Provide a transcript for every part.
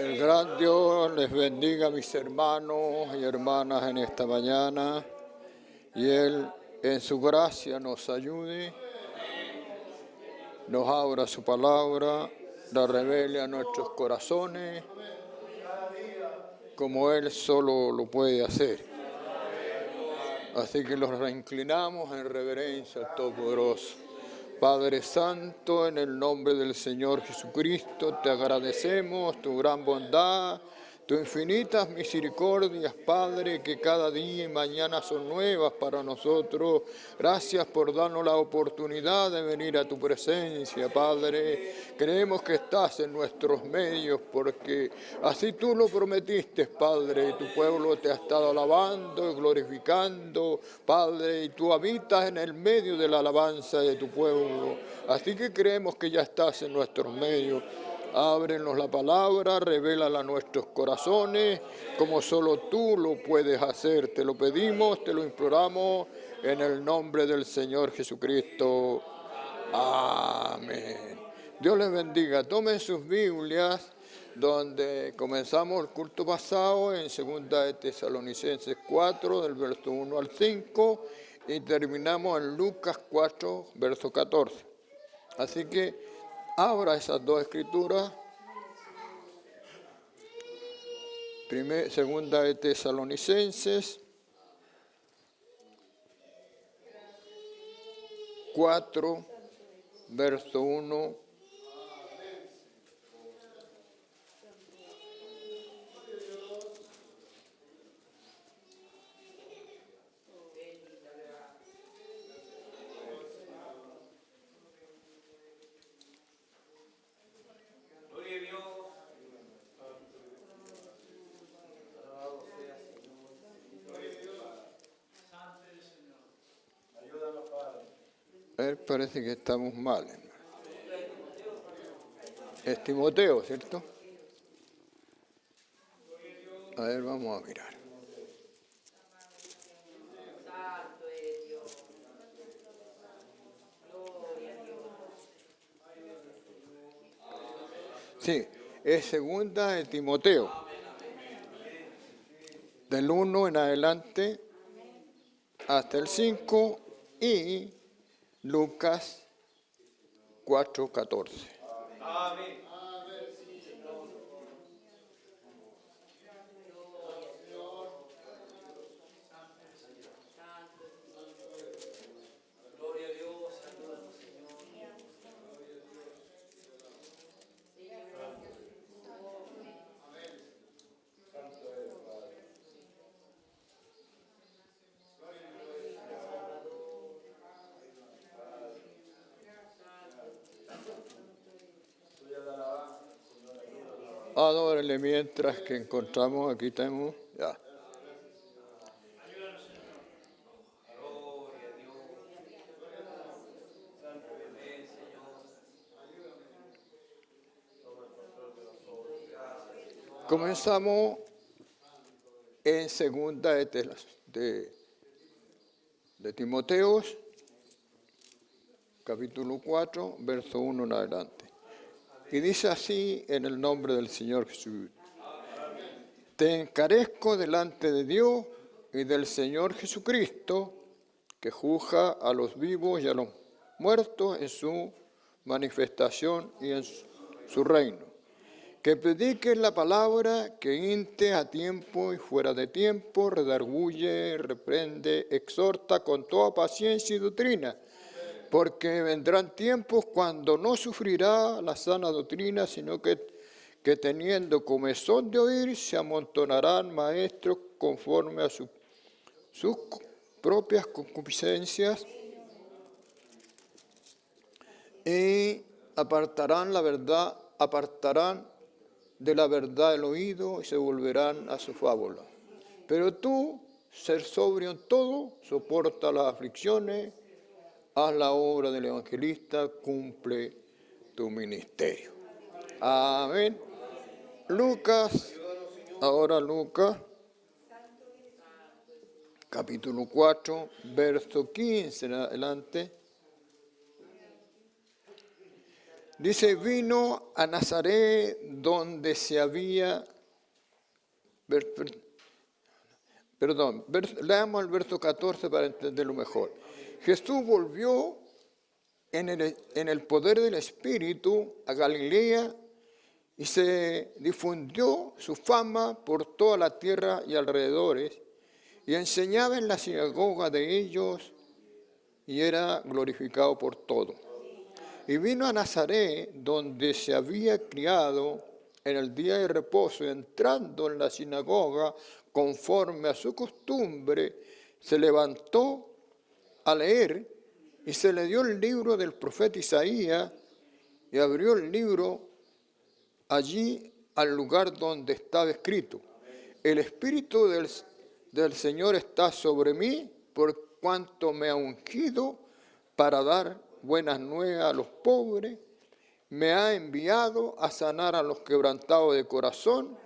El gran Dios les bendiga a mis hermanos y hermanas en esta mañana y Él en su gracia nos ayude, nos abra su palabra, la revele a nuestros corazones como Él solo lo puede hacer. Así que los reinclinamos en reverencia al Todopoderoso. Padre Santo, en el nombre del Señor Jesucristo, te agradecemos tu gran bondad, tus infinitas misericordias, Padre, que cada día y mañana son nuevas para nosotros. Gracias por darnos la oportunidad de venir a tu presencia, Padre. Creemos que estás en nuestros medios porque así tú lo prometiste, Padre. Tu pueblo te ha estado alabando y glorificando, Padre, y tú habitas en el medio de la alabanza de tu pueblo. Así que creemos que ya estás en nuestros medios. Ábrenos la palabra, revélala a nuestros corazones, como solo tú lo puedes hacer. Te lo pedimos, te lo imploramos, en el nombre del Señor Jesucristo. Amén. Dios les bendiga. Tomen sus Biblias, donde comenzamos el culto pasado en 2 de Tesalonicenses 4, del verso 1 al 5, y terminamos en Lucas 4, verso 14. Así que abra esas dos escrituras. Segunda de Tesalonicenses 4, verso 1. Parece que estamos mal. Es Timoteo, ¿cierto? A ver, vamos a mirar. Sí, es 2 de Timoteo. Del 1 en adelante hasta el 5 y Lucas 4, 14. Amén. Adórele mientras que encontramos, aquí tenemos, ya. Comenzamos en 2 de Timoteos, capítulo 4, verso 1 en adelante. Y dice así en el nombre del Señor Jesús. Te encarezco delante de Dios y del Señor Jesucristo, que juzga a los vivos y a los muertos en su manifestación y en su reino. Que prediques la palabra, que inte a tiempo y fuera de tiempo, redarguye, reprende, exhorta con toda paciencia y doctrina, porque vendrán tiempos cuando no sufrirá la sana doctrina, sino que teniendo comezón de oír, se amontonarán maestros conforme a sus propias concupiscencias y apartarán de la verdad el oído y se volverán a su fábula. Pero tú, ser sobrio en todo, soporta las aflicciones, haz la obra del evangelista, cumple tu ministerio. Amén. Lucas, capítulo 4, verso 15 en adelante. Dice, vino a Nazaret donde se había... Leamos el verso 14 para entenderlo mejor. Jesús volvió en el poder del Espíritu a Galilea y se difundió su fama por toda la tierra y alrededores, y enseñaba en la sinagoga de ellos y era glorificado por todos. Y vino a Nazaret, donde se había criado en el día de reposo, y entrando en la sinagoga, conforme a su costumbre, se levantó a leer, y se le dio el libro del profeta Isaías, y abrió el libro allí al lugar donde estaba escrito: el Espíritu del Señor está sobre mí, por cuanto me ha ungido para dar buenas nuevas a los pobres, me ha enviado a sanar a los quebrantados de corazón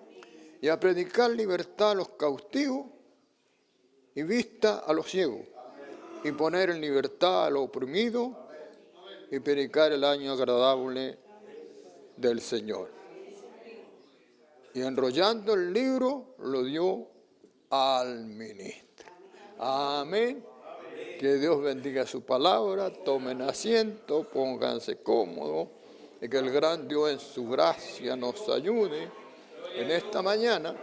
y a predicar libertad a los cautivos y vista a los ciegos, y poner en libertad a los oprimidos y predicar el año agradable del Señor. Y enrollando el libro lo dio al ministro. Amén. Que Dios bendiga su palabra. Tomen asiento, pónganse cómodos, y que el gran Dios en su gracia nos ayude en esta mañana.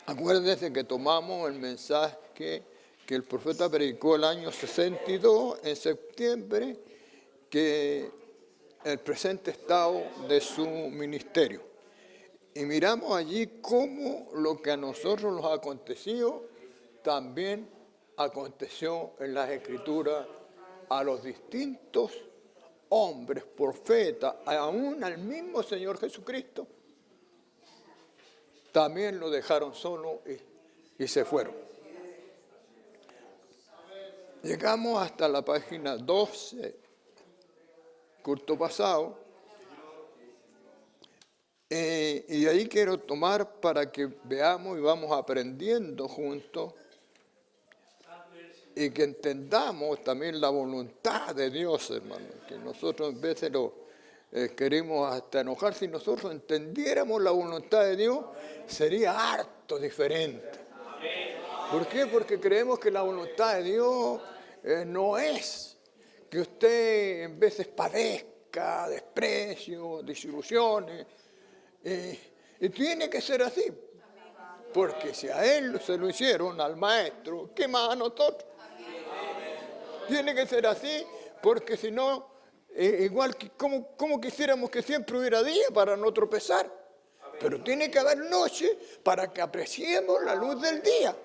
Acuérdense que tomamos el mensaje que el profeta predicó el año 62, en septiembre, que el presente estado de su ministerio. Y miramos allí cómo lo que a nosotros nos ha acontecido también aconteció en las Escrituras a los distintos hombres, profetas, aún al mismo Señor Jesucristo. También lo dejaron solo y se fueron. Llegamos hasta la página 12, culto pasado. Y de ahí quiero tomar para que veamos y vamos aprendiendo juntos y que entendamos también la voluntad de Dios, hermano. Que nosotros a veces queremos hasta enojar. Si nosotros entendiéramos la voluntad de Dios, sería harto diferente. ¿Por qué? Porque creemos que la voluntad de Dios no es que usted en veces padezca desprecio, desilusiones. Y tiene que ser así, porque si a él se lo hicieron, al maestro, ¿qué más a nosotros? Tiene que ser así, porque si no, igual que como quisiéramos que siempre hubiera día para no tropezar, pero tiene que haber noche para que apreciemos la luz del día.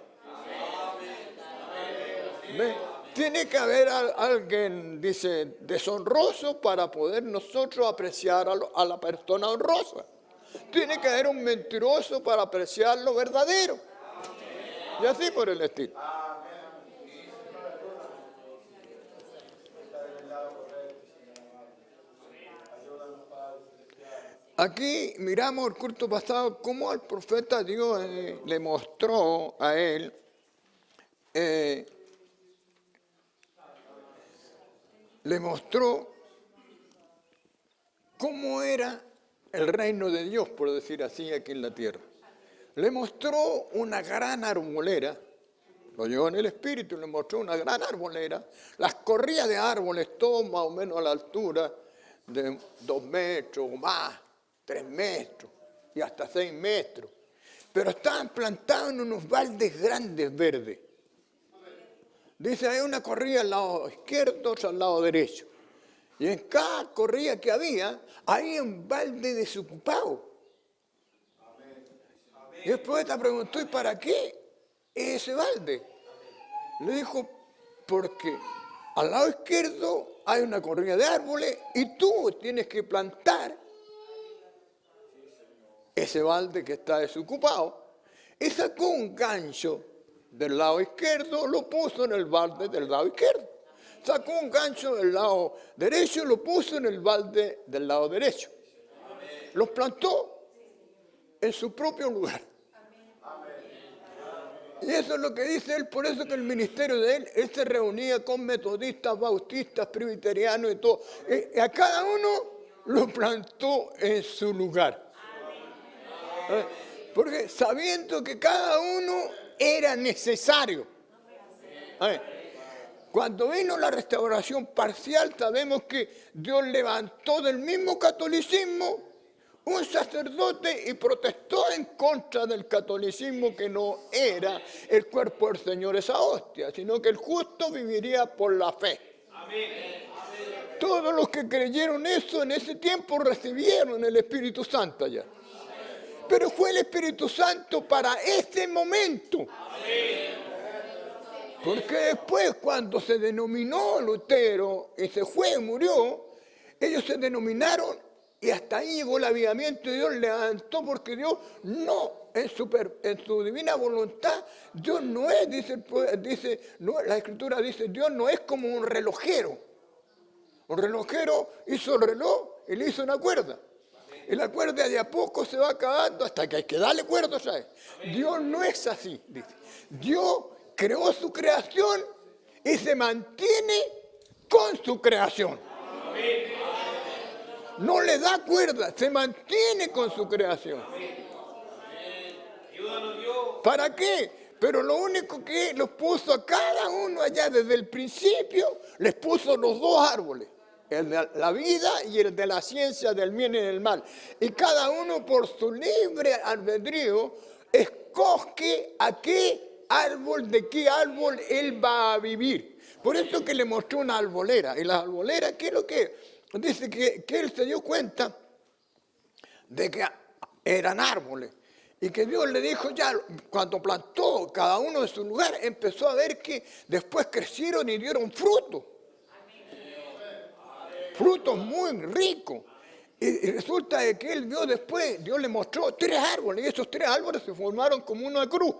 ¿Ve? Tiene que haber alguien, dice, deshonroso para poder nosotros apreciar a la persona honrosa. Tiene que haber un mentiroso para apreciar lo verdadero. Y así por el estilo. Aquí miramos el culto pasado cómo al profeta Dios le mostró a él le mostró cómo era el reino de Dios, por decir así, aquí en la tierra. Le mostró una gran arbolera, lo llevó en el espíritu, le mostró una gran arbolera, las corrillas de árboles, todos más o menos a la altura de 2 metros o más, 3 metros y hasta 6 metros. Pero estaban plantados en unos baldes grandes verdes. Dice, hay una corrida al lado izquierdo, otra al lado derecho. Y en cada corrida que había un balde desocupado. Y el poeta preguntó, ¿y para qué ese balde? Le dijo, porque al lado izquierdo hay una corrida de árboles y tú tienes que plantar ese balde que está desocupado. Y sacó un gancho del lado izquierdo, lo puso en el balde del lado izquierdo. Sacó un gancho del lado derecho y lo puso en el balde del lado derecho. Los plantó en su propio lugar. Y eso es lo que dice él, por eso que el ministerio de él se reunía con metodistas, bautistas, presbiterianos y todo. Y a cada uno lo plantó en su lugar. Porque sabiendo que cada uno era necesario. Cuando vino la restauración parcial, sabemos que Dios levantó del mismo catolicismo un sacerdote y protestó en contra del catolicismo, que no era el cuerpo del Señor esa hostia, sino que el justo viviría por la fe. Amén. Todos los que creyeron eso en ese tiempo recibieron el Espíritu Santo ya. Pero fue el Espíritu Santo para ese momento. Porque después, cuando se denominó Lutero y se fue y murió, ellos se denominaron y hasta ahí llegó el avivamiento y Dios levantó, porque Dios no, en su divina voluntad, Dios no es, la Escritura dice, Dios no es como un relojero. Un relojero hizo el reloj y le hizo una cuerda. Y la cuerda de a poco se va acabando hasta que hay que darle cuerda, ¿sabes? Dios no es así, dice. Dios creó su creación y se mantiene con su creación. No le da cuerda, se mantiene con su creación. ¿Para qué? Pero lo único que los puso a cada uno allá desde el principio, les puso los dos árboles. El de la vida y el de la ciencia del bien y del mal. Y cada uno por su libre albedrío escoge a qué árbol, de qué árbol él va a vivir. Por eso que le mostró una arbolera. Y la arbolera, ¿qué es lo que es? Dice que él se dio cuenta de que eran árboles. Y que Dios le dijo ya, cuando plantó cada uno de su lugar, empezó a ver que después crecieron y dieron fruto. Frutos muy ricos. Y resulta de que él vio después, Dios le mostró 3 árboles, y esos 3 árboles se formaron como una cruz.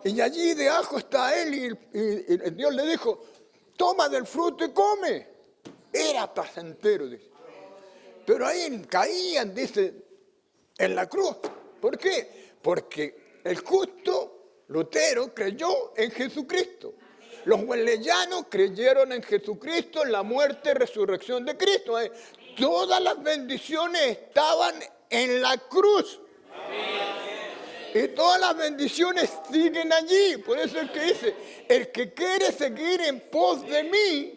Y allí debajo está él, y Dios le dijo, toma del fruto y come. Era placentero, dice. Pero ahí caían, dice, en la cruz. ¿Por qué? Porque el justo Lutero creyó en Jesucristo. Los wesleyanos creyeron en Jesucristo, en la muerte y resurrección de Cristo. Todas las bendiciones estaban en la cruz. Y todas las bendiciones siguen allí. Por eso es que dice, el que quiere seguir en pos de mí,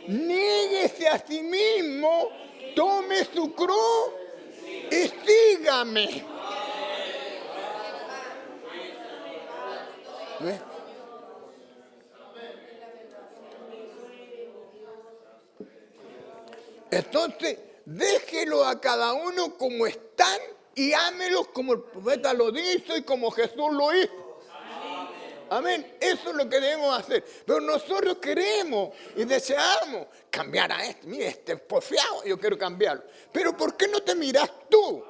niéguese a sí mismo, tome su cruz y sígame. ¿Ves? Entonces, déjelo a cada uno como están y ámelos como el profeta lo dijo y como Jesús lo hizo. Amén. Eso es lo que debemos hacer. Pero nosotros queremos y deseamos cambiar a este. Mira, este es porfiado, yo quiero cambiarlo. Pero ¿por qué no te miras tú?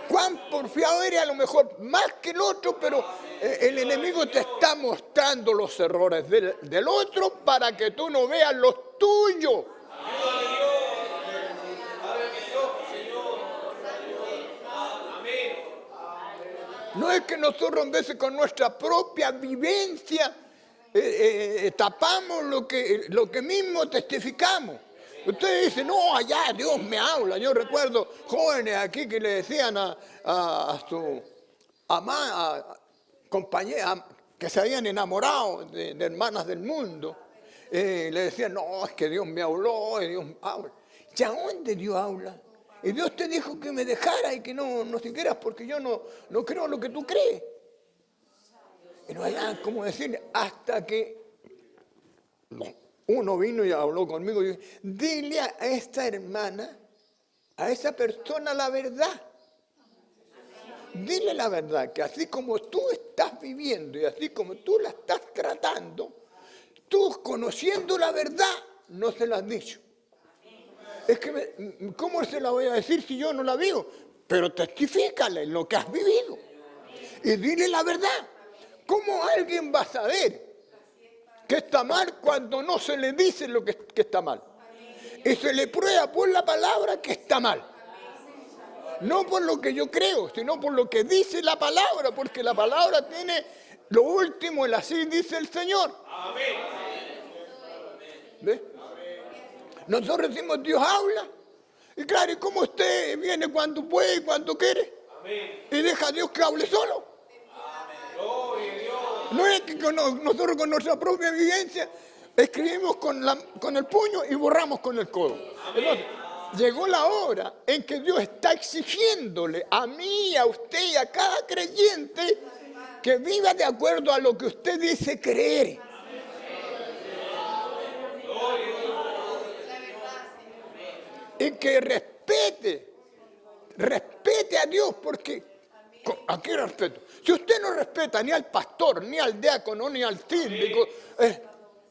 Cuán porfiado eres, a lo mejor más que el otro, pero el enemigo te está mostrando los errores del otro para que tú no veas los tuyos. No es que nosotros en veces con nuestra propia vivencia tapamos lo que mismo testificamos. Ustedes dicen, no, allá Dios me habla. Yo recuerdo jóvenes aquí que le decían a su compañera que se habían enamorado de hermanas del mundo. Le decían, no, es que Dios me habló y Dios habla. ¿Y a dónde Dios habla? Y Dios te dijo que me dejara y que no siguieras porque yo no creo lo que tú crees. Y no hay nada como decir, hasta que uno vino y habló conmigo y dije, dile a esta hermana, a esa persona la verdad. Dile la verdad, que así como tú estás viviendo y así como tú la estás tratando, tú conociendo la verdad no se la has dicho. Es que, ¿cómo se la voy a decir si yo no la vivo? Pero testifícale lo que has vivido. Y dile la verdad. ¿Cómo alguien va a saber que está mal cuando no se le dice lo que está mal? Y se le prueba por la palabra que está mal. No por lo que yo creo, sino por lo que dice la palabra, porque la palabra tiene lo último, el así dice el Señor. ¿Ves? Nosotros decimos Dios habla. Y claro, ¿y cómo usted viene cuando puede y cuando quiere? Amén. Y deja a Dios que hable solo. No es que nosotros con nuestra propia vivencia escribimos con el puño y borramos con el codo. Entonces, llegó la hora en que Dios está exigiéndole a mí, a usted y a cada creyente que viva de acuerdo a lo que usted dice creer. Y que respete a Dios, porque ¿a qué respeto? Si usted no respeta ni al pastor, ni al diácono, ni al síndico,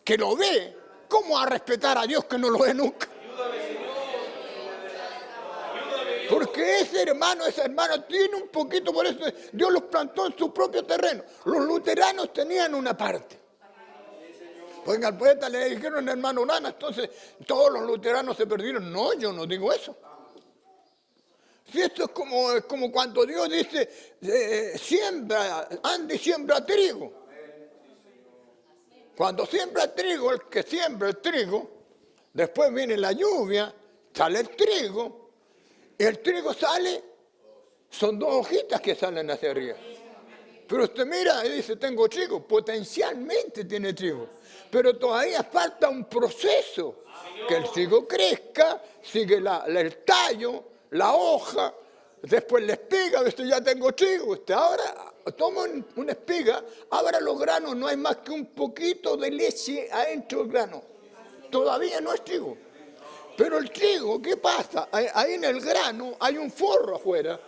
que lo ve, ¿cómo va a respetar a Dios que no lo ve nunca? Porque ese hermano tiene un poquito, por eso Dios los plantó en su propio terreno. Los luteranos tenían una parte. Pues al poeta le dijeron hermano Urana, entonces todos los luteranos se perdieron. No, yo no digo eso. Si esto es como cuando Dios dice, siembra, anda y siembra trigo. Cuando siembra trigo, el que siembra el trigo, después viene la lluvia, sale el trigo, y el trigo sale, son dos hojitas que salen hacia arriba. Pero usted mira y dice, tengo trigo, potencialmente tiene trigo, pero todavía falta un proceso, que el trigo crezca, sigue el tallo, la hoja, después la espiga, usted ya tengo trigo, usted ahora toma una espiga, abra los granos, no hay más que un poquito de leche adentro del grano, todavía no es trigo. Pero el trigo, ¿qué pasa? Ahí en el grano hay un forro afuera,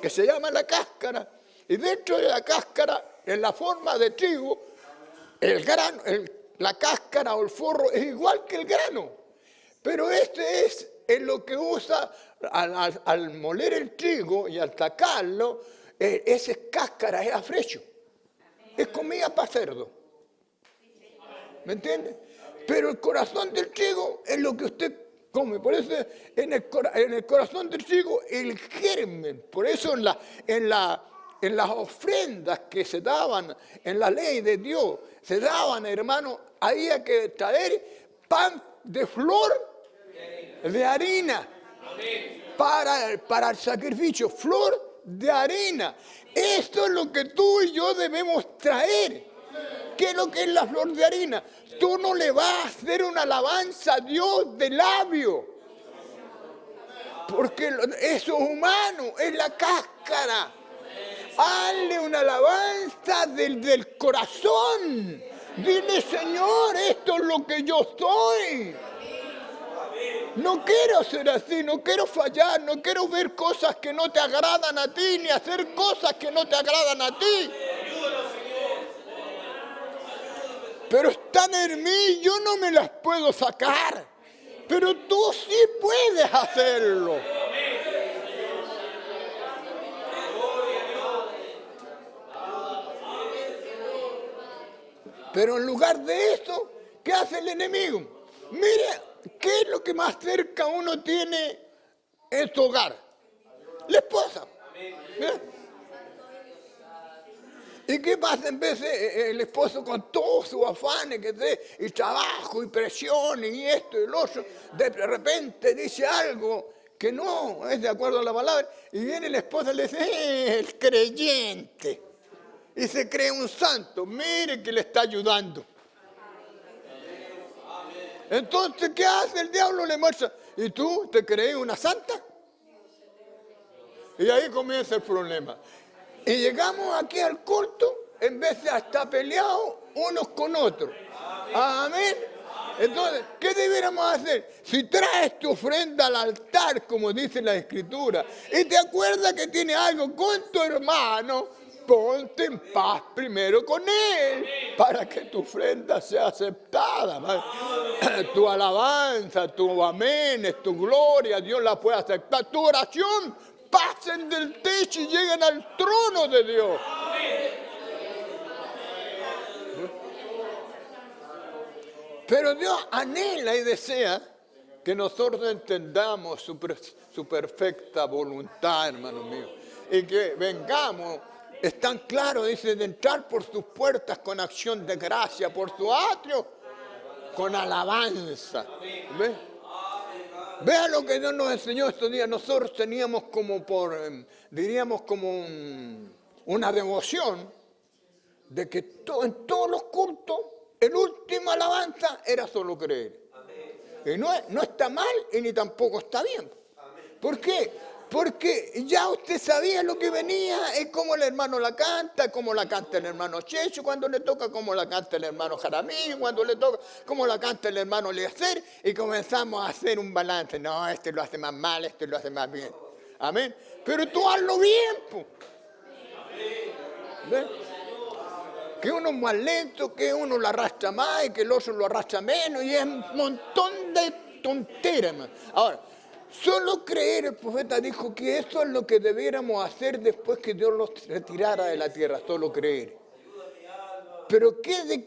que se llama la cáscara, y dentro de la cáscara, en la forma de trigo, el grano, la cáscara o el forro es igual que el grano. Pero este es lo que usa al moler el trigo y al tacarlo, esa cáscara es afrecho. Es comida para cerdo. ¿Me entiende? Pero el corazón del trigo es lo que usted come. Por eso en el corazón del trigo el germen. Por eso en las ofrendas que se daban en la ley de Dios, se daban, hermano, había que traer pan de flor de harina para el sacrificio, flor de harina. Esto es lo que tú y yo debemos traer. ¿Qué es lo que es la flor de harina? Tú no le vas a hacer una alabanza a Dios de labio, porque eso es humano, es la cáscara. Hazle una alabanza del corazón. Dile, Señor, esto es lo que yo soy. No quiero ser así, no quiero fallar, no quiero ver cosas que no te agradan a ti, ni hacer cosas que no te agradan a ti. Pero están en mí, yo no me las puedo sacar. Pero tú sí puedes hacerlo. Pero en lugar de eso, ¿qué hace el enemigo? Mire, ¿qué es lo que más cerca uno tiene en su hogar? La esposa. ¿Mira? ¿Y qué pasa en vez de el esposo con todos sus afanes y trabajo y presión y esto y lo otro, de repente dice algo que no es de acuerdo a la palabra y viene la esposa y le dice, el creyente, y se cree un santo, mire que le está ayudando. Entonces, ¿qué hace el diablo? Le muestra, ¿y tú te crees una santa? Y ahí comienza el problema. Y llegamos aquí al culto, en vez de estar peleados unos con otros. Amén. Entonces, ¿qué debiéramos hacer? Si traes tu ofrenda al altar, como dice la Escritura, y te acuerdas que tienes algo con tu hermano, ponte en paz primero con él, para que tu ofrenda sea aceptada. Tu alabanza, tu amén, tu gloria, Dios la puede aceptar. Tu oración, pasen del techo y lleguen al trono de Dios. Pero Dios anhela y desea que nosotros entendamos su perfecta voluntad, hermano mío. Y que vengamos, es tan claro, dice, de entrar por sus puertas con acción de gracia, por su atrio, con alabanza. ¿Ves? Vea lo que Dios nos enseñó estos días. Nosotros teníamos como diríamos como una devoción de que en todos los cultos, el último alabanza era solo creer. Y no está mal y ni tampoco está bien. ¿Por qué? Porque ya usted sabía lo que venía, es como el hermano la canta, como la canta el hermano Checho cuando le toca, como la canta el hermano Jaramillo cuando le toca, como la canta el hermano Leacer, y comenzamos a hacer un balance. No, este lo hace más mal, este lo hace más bien. Amén. Pero tú hazlo bien, pues. ¿Ves? Que uno es más lento, que uno lo arrastra más y que el otro lo arrastra menos, y es un montón de tonteras, man. Ahora, solo creer, el profeta dijo que eso es lo que debiéramos hacer después que Dios los retirara de la tierra, solo creer. Pero ¿de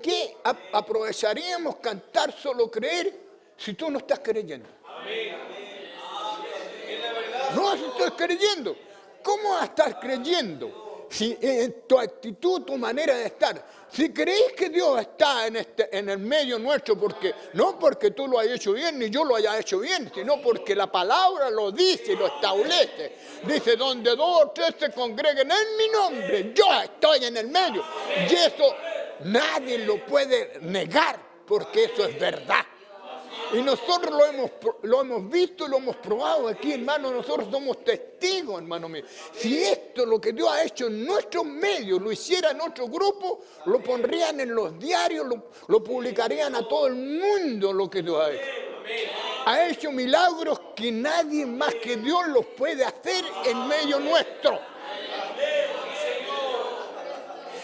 qué aprovecharíamos cantar solo creer si tú no estás creyendo? No, si estás creyendo. ¿Cómo vas a estar creyendo? Si en tu actitud, tu manera de estar, si creéis que Dios está en el medio nuestro, no porque tú lo hayas hecho bien ni yo lo haya hecho bien, sino porque la palabra lo dice y lo establece. Dice, donde 2 o 3 se congreguen en mi nombre, yo estoy en el medio. Y eso nadie lo puede negar, porque eso es verdad. Y nosotros lo hemos visto y lo hemos probado aquí, hermano. Nosotros somos testigos, hermano mío. Si esto, lo que Dios ha hecho en nuestros medios, lo hiciera en otro grupo, lo pondrían en los diarios, lo publicarían a todo el mundo lo que Dios ha hecho. Ha hecho milagros que nadie más que Dios los puede hacer en medio nuestro.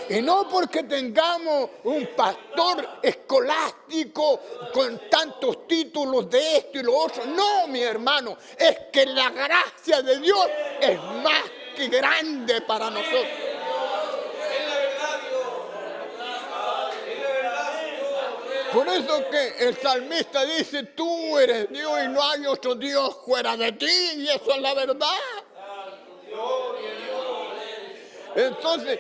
Y no porque tengamos un pastor escolástico con tantos títulos de esto y lo otro. No, mi hermano, es que la gracia de Dios es más que grande para nosotros. Por eso que el salmista dice, tú eres Dios y no hay otro Dios fuera de ti, y eso es la verdad. Entonces,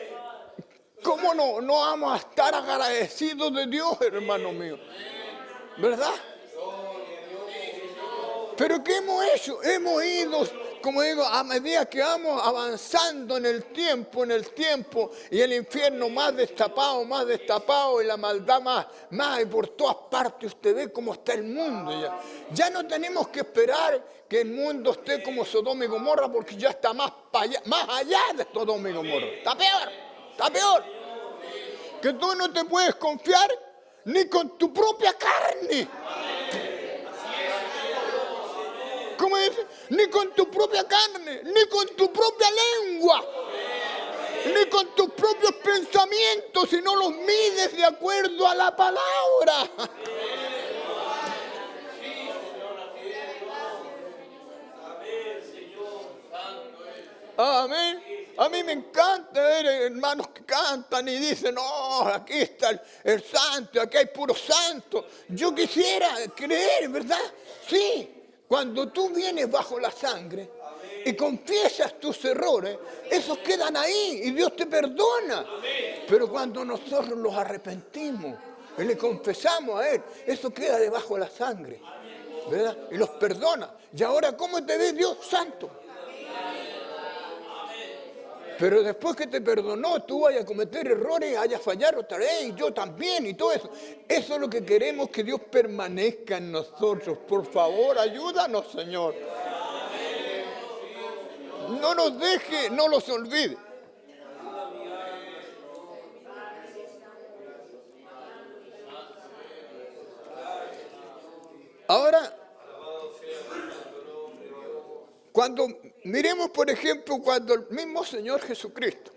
¿cómo no vamos a estar agradecidos de Dios, hermano mío? ¿Verdad? Pero ¿qué hemos hecho? Hemos ido, como digo, a medida que vamos avanzando en el tiempo, y el infierno más destapado, y la maldad más, y por todas partes usted ve cómo está el mundo ya. Ya no tenemos que esperar que el mundo esté como Sodoma y Gomorra, porque ya está más allá de Sodoma y Gomorra. Está peor. Que tú no te puedes confiar ni con tu propia carne. ¿Cómo dice? Ni con tu propia carne, ni con tu propia lengua, ni con tus propios pensamientos, si no los mides de acuerdo a la palabra. Amén. A mí me encanta ver hermanos que cantan y dicen, no, aquí está el santo, aquí hay puro santo. Yo quisiera creer, ¿verdad? Sí. Cuando tú vienes bajo la sangre y confiesas tus errores, esos quedan ahí y Dios te perdona. Pero cuando nosotros los arrepentimos y le confesamos a Él, eso queda debajo de la sangre, ¿verdad? Y los perdona. Y ahora, ¿cómo te ve Dios? Santo. Pero después que te perdonó, tú vayas a cometer errores, vayas a fallar otra vez, y yo también, y todo eso. Eso es lo que queremos, que Dios permanezca en nosotros. Por favor, ayúdanos, Señor. No nos deje, no los olvide. Ahora, cuando miremos, por ejemplo, cuando el mismo Señor Jesucristo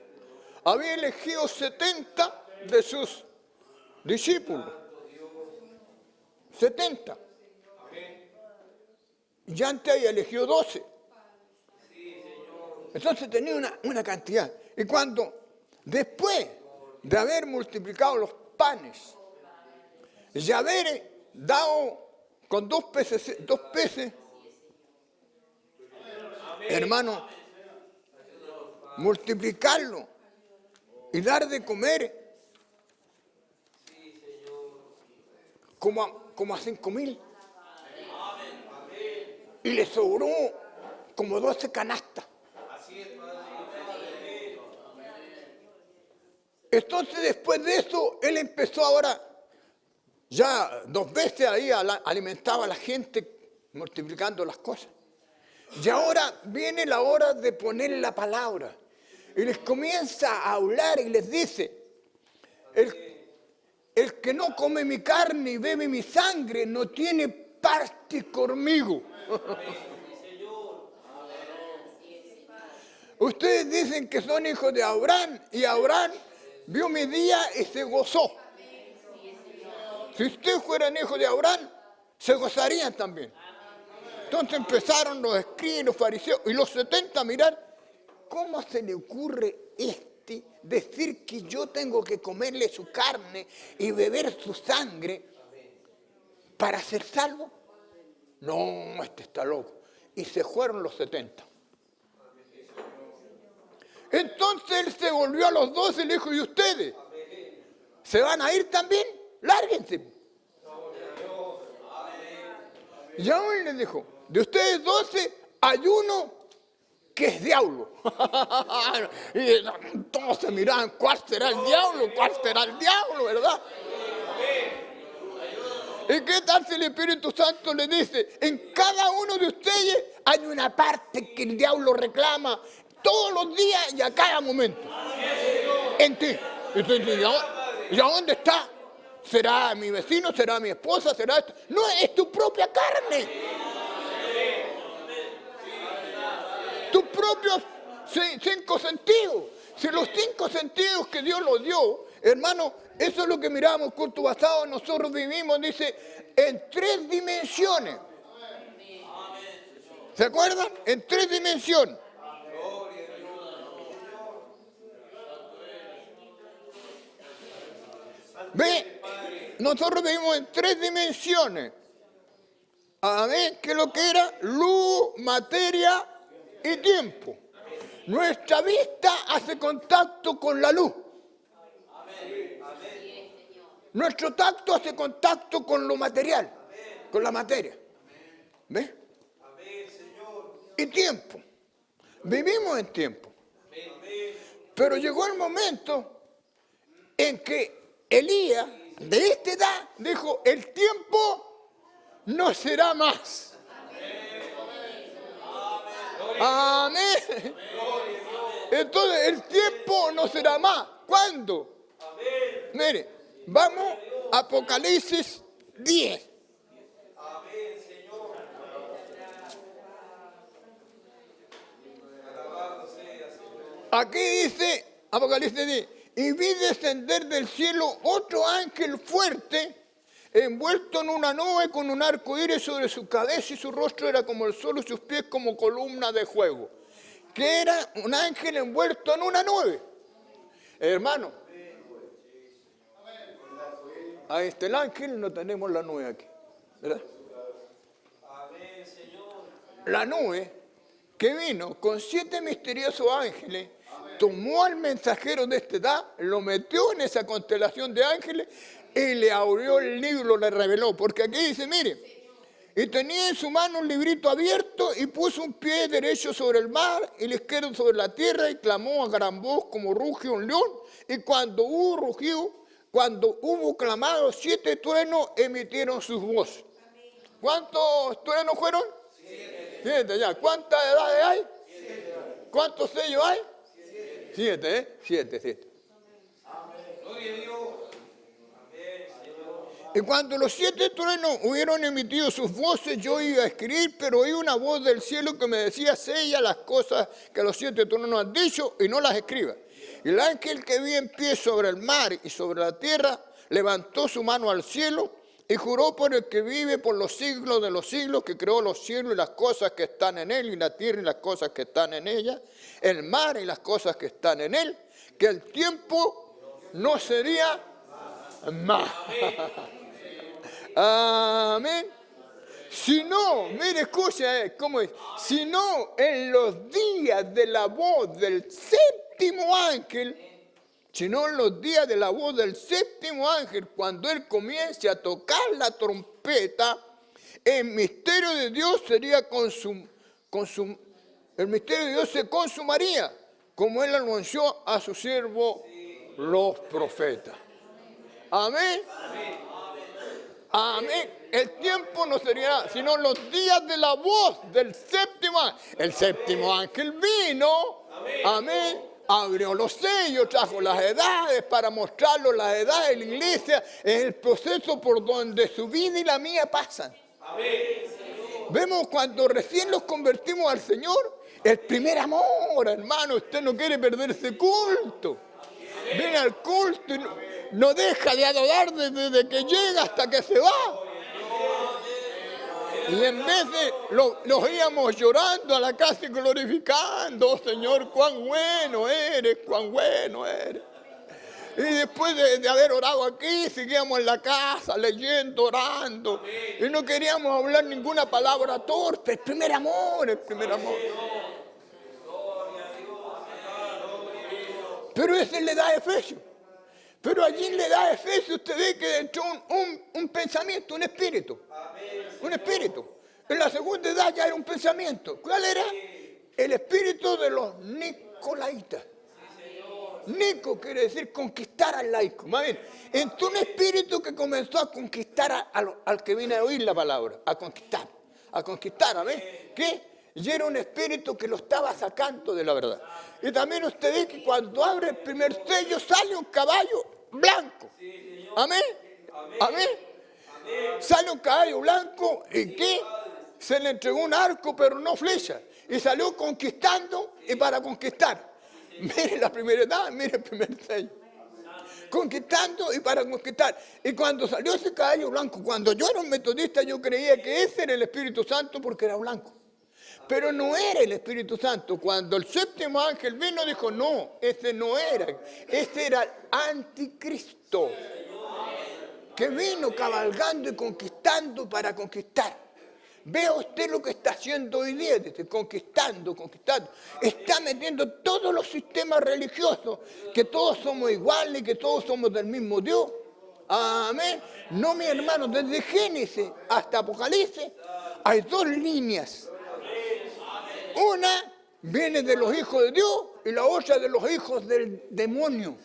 había elegido 70 de sus discípulos. 70. Y antes había elegido 12. Entonces tenía una cantidad. Y cuando, después de haber multiplicado los panes, y haber dado con dos peces, hermano, multiplicarlo y dar de comer como a 5,000. y le sobró como 12 canastas. Entonces después de eso, él empezó ahora, ya 2 veces ahí alimentaba a la gente, multiplicando las cosas. Y ahora viene la hora de poner la palabra. Y les comienza a hablar y les dice, el que no come mi carne y bebe mi sangre no tiene parte conmigo. Ustedes dicen que son hijos de Abraham y Abraham vio mi día y se gozó. Si ustedes fueran hijos de Abraham, se gozarían también. Entonces empezaron los escribas, los fariseos y los 70 a mirar, ¿cómo se le ocurre decir que yo tengo que comerle su carne y beber su sangre para ser salvo? No, este está loco. Y se fueron los 70. Entonces él se volvió a los 12 y le dijo, ¿y ustedes? ¿Se van a ir también? Lárguense. Y aún le dijo, de ustedes 12 hay uno que es diablo. Y todos se miraban, ¿cuál será el diablo? ¿Cuál será el diablo? ¿Verdad? ¿Y qué tal si el Espíritu Santo le dice, en cada uno de ustedes hay una parte que el diablo reclama todos los días y a cada momento? En ti. ¿Y a dónde está? ¿Será mi vecino? ¿Será mi esposa? ¿Será esto? No, es tu propia carne. Tus propios 5 sentidos. Si los 5 sentidos que Dios los dio, hermano, eso es lo que miramos, culto basado, nosotros vivimos, dice, en 3 dimensiones. ¿Se acuerdan? En 3 dimensiones. Ve, nosotros vivimos en 3 dimensiones. A ver, ¿qué es lo que era? Luz, materia y tiempo. Nuestra vista hace contacto con la luz. Nuestro tacto hace contacto con lo material, con la materia. ¿Ves? Y tiempo. Vivimos en tiempo. Pero llegó el momento en que Elías, de esta edad, dijo, el tiempo no será más. Amén. Entonces el tiempo no será más. ¿Cuándo? Mire, vamos a Apocalipsis 10. Aquí dice Apocalipsis 10. Y vi descender del cielo otro ángel fuerte, envuelto en una nube con un arco iris sobre su cabeza, y su rostro era como el sol y sus pies como columna de fuego. Que era un ángel envuelto en una nube. Hermano, ahí está el ángel, no tenemos la nube aquí, ¿verdad? La nube que vino con 7 misteriosos ángeles, tomó al mensajero de esta edad, lo metió en esa constelación de ángeles y le abrió el libro, le reveló. Porque aquí dice, mire, y tenía en su mano un librito abierto y puso un pie derecho sobre el mar y el izquierdo sobre la tierra y clamó a gran voz como ruge un león. Y cuando hubo rugido, cuando hubo clamado, 7 truenos emitieron sus voces. ¿Cuántos truenos fueron? 7 ya. ¿Cuántas edades hay? 7. ¿Cuántos sellos hay? 7, ¿eh? 7. Y cuando los 7 truenos hubieron emitido sus voces, yo iba a escribir, pero oí una voz del cielo que me decía, sella las cosas que los 7 truenos han dicho y no las escriba. Y el ángel que vi en pie sobre el mar y sobre la tierra, levantó su mano al cielo y juró por el que vive por los siglos de los siglos, que creó los cielos y las cosas que están en él, y la tierra y las cosas que están en ella, el mar y las cosas que están en él, que el tiempo no sería más. Amén. Si no, mire, escucha cómo es. Si no, en los días de la voz del séptimo ángel, sino en los días de la voz del séptimo ángel, cuando él comience a tocar la trompeta, el misterio de Dios sería el misterio de Dios se consumaría, como Él anunció a su siervo los profetas. Amén. Amén. El tiempo no sería sino los días de la voz del séptimo ángel. El séptimo ángel vino. Amén. Abrió los sellos, trajo las edades para mostrarlo. Las edades de la iglesia es el proceso por donde su vida y la mía pasan. Vemos cuando recién nos convertimos al Señor, el primer amor, hermano. Usted no quiere perder ese culto. Viene al culto y no deja de adorar desde que llega hasta que se va. Y en vez de los íbamos llorando a la casa y glorificando, oh Señor, cuán bueno eres, cuán bueno eres. Y después de haber orado aquí, seguíamos en la casa leyendo, orando. Y no queríamos hablar ninguna palabra torpe. El primer amor, el primer amor. Pero ese le da Efesios. Pero allí le da Efesios, usted ve que entró un pensamiento, un espíritu. Un espíritu. En la segunda edad ya era un pensamiento. ¿Cuál era? El espíritu de los nicolaitas. Nico quiere decir conquistar al laico. Más bien, entró un espíritu que comenzó a conquistar al que viene a oír la palabra. A conquistar, ¿amén? ¿Qué? Y era un espíritu que lo estaba sacando de la verdad. Y también usted ve que cuando abre el primer sello sale un caballo blanco. Amén. Amén. Sale un caballo blanco y que se le entregó un arco pero no flecha. Y salió conquistando y para conquistar. Mire la primera edad, mire el primer sello. Conquistando y para conquistar. Y cuando salió ese caballo blanco, cuando yo era un metodista, yo creía que ese era el Espíritu Santo porque era blanco. Pero no era el Espíritu Santo. Cuando el séptimo ángel vino, dijo, no, ese no era. Ese era el anticristo. Que vino cabalgando y conquistando para conquistar. Vea usted lo que está haciendo hoy día, conquistando. Está metiendo todos los sistemas religiosos, que todos somos iguales, que todos somos del mismo Dios. Amén. No, mi hermano, desde Génesis hasta Apocalipsis hay dos líneas. Una viene de los hijos de Dios y la otra de los hijos del demonio.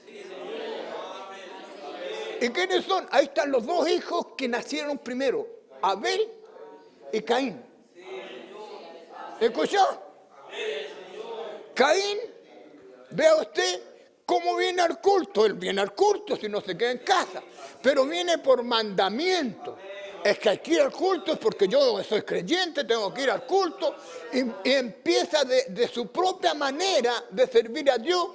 ¿Y quiénes son? Ahí están los dos hijos que nacieron primero, Abel y Caín. ¿Escuchó? Caín, vea usted cómo viene al culto. Él viene al culto si no se queda en casa, pero viene por mandamiento. Es que hay que ir al culto, es porque yo soy creyente, tengo que ir al culto. Y empieza de su propia manera de servir a Dios.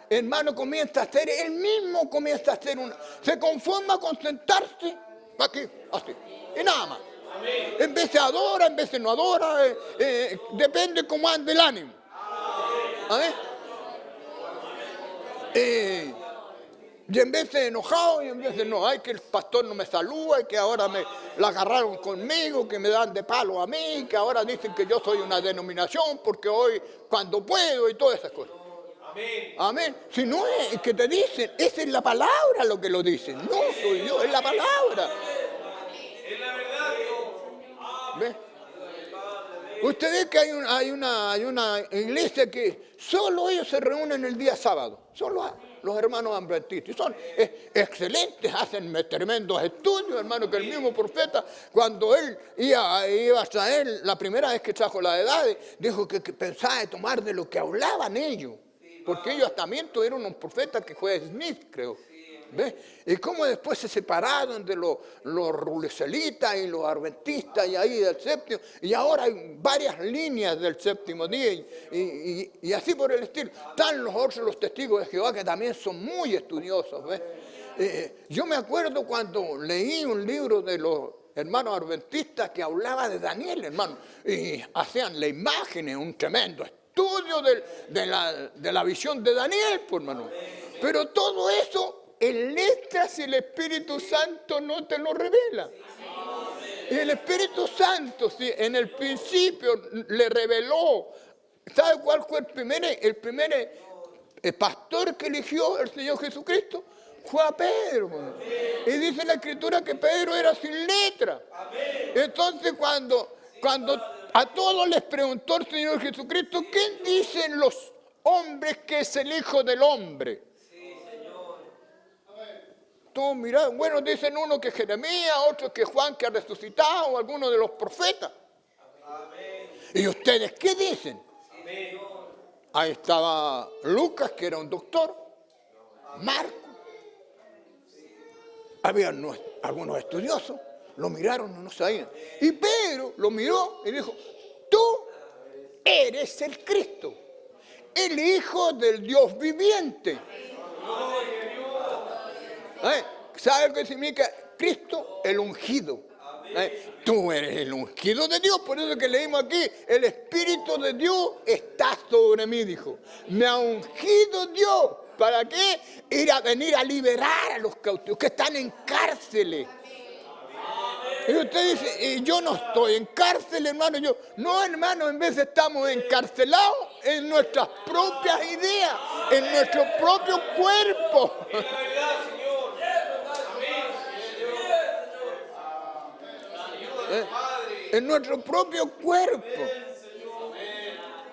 Hermano, comienza a hacer, él mismo comienza a hacer se conforma con sentarse aquí, así, y nada más. En vez de adora, en vez de no adora, depende cómo ande el ánimo. ¿Amén? Y en vez de enojado, y en vez de no, ay, que el pastor no me saluda, y que ahora la agarraron conmigo, que me dan de palo a mí, que ahora dicen que yo soy una denominación, porque hoy cuando puedo y todas esas cosas. Amén. Si no es que te dicen, esa es la palabra lo que lo dicen. No soy yo, es la palabra. Es la verdad, Dios. ¿Ve? Usted ve que hay una iglesia que solo ellos se reúnen el día sábado. Solo los hermanos adventistas. Son excelentes, hacen tremendos estudios, hermano, que el mismo profeta, cuando él iba a traer, la primera vez que trajo las edades, dijo que pensaba de tomar de lo que hablaban ellos. Porque ellos también tuvieron un profeta que fue Smith, creo. ¿Ves? Y cómo después se separaron de los rulecelitas y los adventistas y ahí del séptimo. Y ahora hay varias líneas del séptimo día y así por el estilo. Están los testigos de Jehová que también son muy estudiosos. ¿Ves? Yo me acuerdo cuando leí un libro de los hermanos adventistas que hablaba de Daniel, hermano. Y hacían las imágenes, un tremendo estudio de la visión de Daniel, por hermano. Pero todo eso, en letras, el Espíritu Santo no te lo revela. Y el Espíritu Santo, sí, en el principio le reveló. ¿Sabe cuál fue el primer pastor que eligió el Señor Jesucristo? Fue a Pedro. Y dice la Escritura que Pedro era sin letra. Entonces cuando a todos les preguntó el Señor Jesucristo, ¿quién dicen los hombres que es el Hijo del Hombre? Todos miraron, bueno, dicen uno que Jeremías, otro que Juan que ha resucitado, o alguno de los profetas. ¿Y ustedes qué dicen? Ahí estaba Lucas, que era un doctor, Marco. Había algunos estudiosos, lo miraron, no sabían. Y Pedro lo miró y dijo, tú eres el Cristo, el Hijo del Dios viviente. ¿Sabe lo que significa Cristo? El ungido. Tú eres el ungido de Dios, por eso que leímos aquí, el Espíritu de Dios está sobre mí, dijo. Me ha ungido Dios. ¿Para qué? Venir a liberar a los cautivos que están en cárceles. Y usted dice, y yo no estoy en cárcel, hermano. No, hermano, en vez de estamos encarcelados en nuestras propias ideas, en nuestro propio cuerpo. En nuestro propio cuerpo.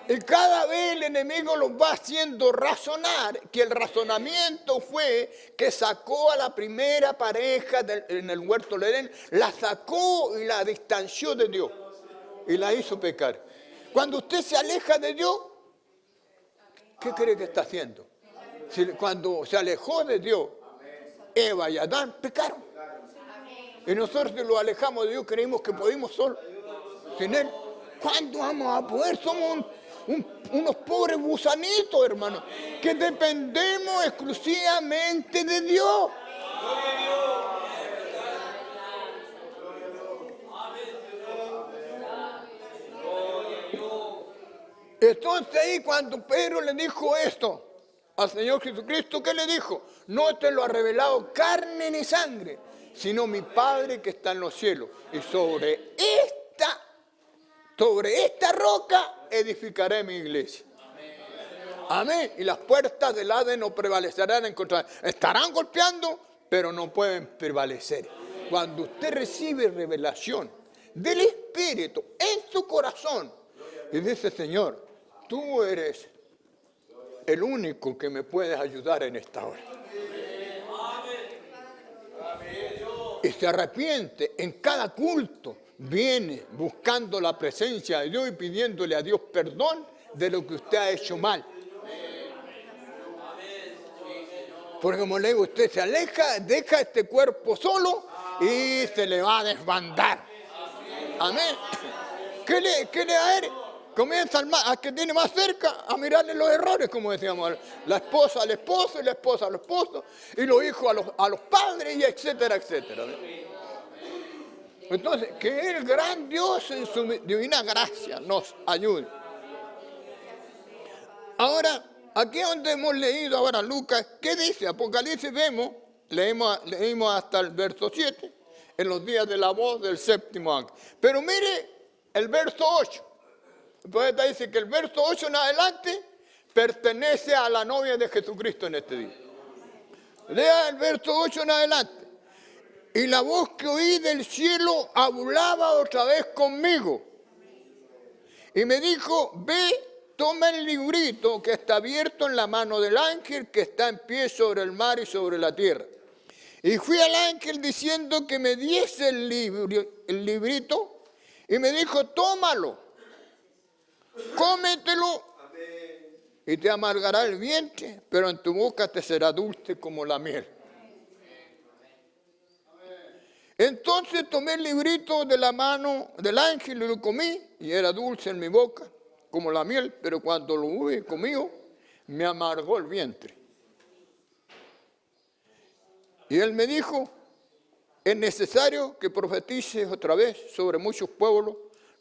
Y cada vez el enemigo los va haciendo razonar, que el razonamiento fue que sacó a la primera pareja en el huerto del Edén, la sacó y la distanció de Dios y la hizo pecar. Cuando usted se aleja de Dios, ¿qué cree que está haciendo? Cuando se alejó de Dios, Eva y Adán pecaron. Y nosotros si lo alejamos de Dios creímos que podemos solo, sin Él. ¿Cuándo vamos a poder? Somos unos pobres gusanitos, hermano, que dependemos exclusivamente de Dios. Entonces ahí cuando Pedro le dijo esto al Señor Jesucristo, ¿qué le dijo? No te lo ha revelado carne ni sangre, sino mi Padre que está en los cielos. Y sobre esta roca edificaré mi iglesia. Amén. Y las puertas del Hades no prevalecerán en contra. Estarán golpeando, pero no pueden prevalecer. Cuando usted recibe revelación del Espíritu en su corazón y dice, Señor, tú eres el único que me puedes ayudar en esta hora. Y se arrepiente en cada culto. Viene buscando la presencia de Dios y pidiéndole a Dios perdón de lo que usted ha hecho mal. Porque como le digo, usted se aleja, deja este cuerpo solo y se le va a desbandar. Amén. ¿Qué le va a ver? Comienza a que tiene más cerca a mirarle los errores, como decíamos, la esposa al esposo y la esposa al esposo, y los hijos a los padres, y etcétera, etcétera. Entonces, que el gran Dios en su divina gracia nos ayude. Ahora, aquí donde hemos leído ahora Lucas, ¿qué dice? Apocalipsis leímos hasta el verso 7, en los días de la voz del séptimo ángel. Pero mire el verso 8. El poeta dice que el verso 8 en adelante pertenece a la novia de Jesucristo en este día. Lea el verso 8 en adelante. Y la voz que oí del cielo hablaba otra vez conmigo. Y me dijo, ve, toma el librito que está abierto en la mano del ángel que está en pie sobre el mar y sobre la tierra. Y fui al ángel diciendo que me diese el librito y me dijo, tómalo, cómetelo y te amargará el vientre, pero en tu boca te será dulce como la miel. Entonces tomé el librito de la mano del ángel y lo comí, y era dulce en mi boca, como la miel, pero cuando lo hube comido, me amargó el vientre. Y él me dijo, es necesario que profetices otra vez sobre muchos pueblos,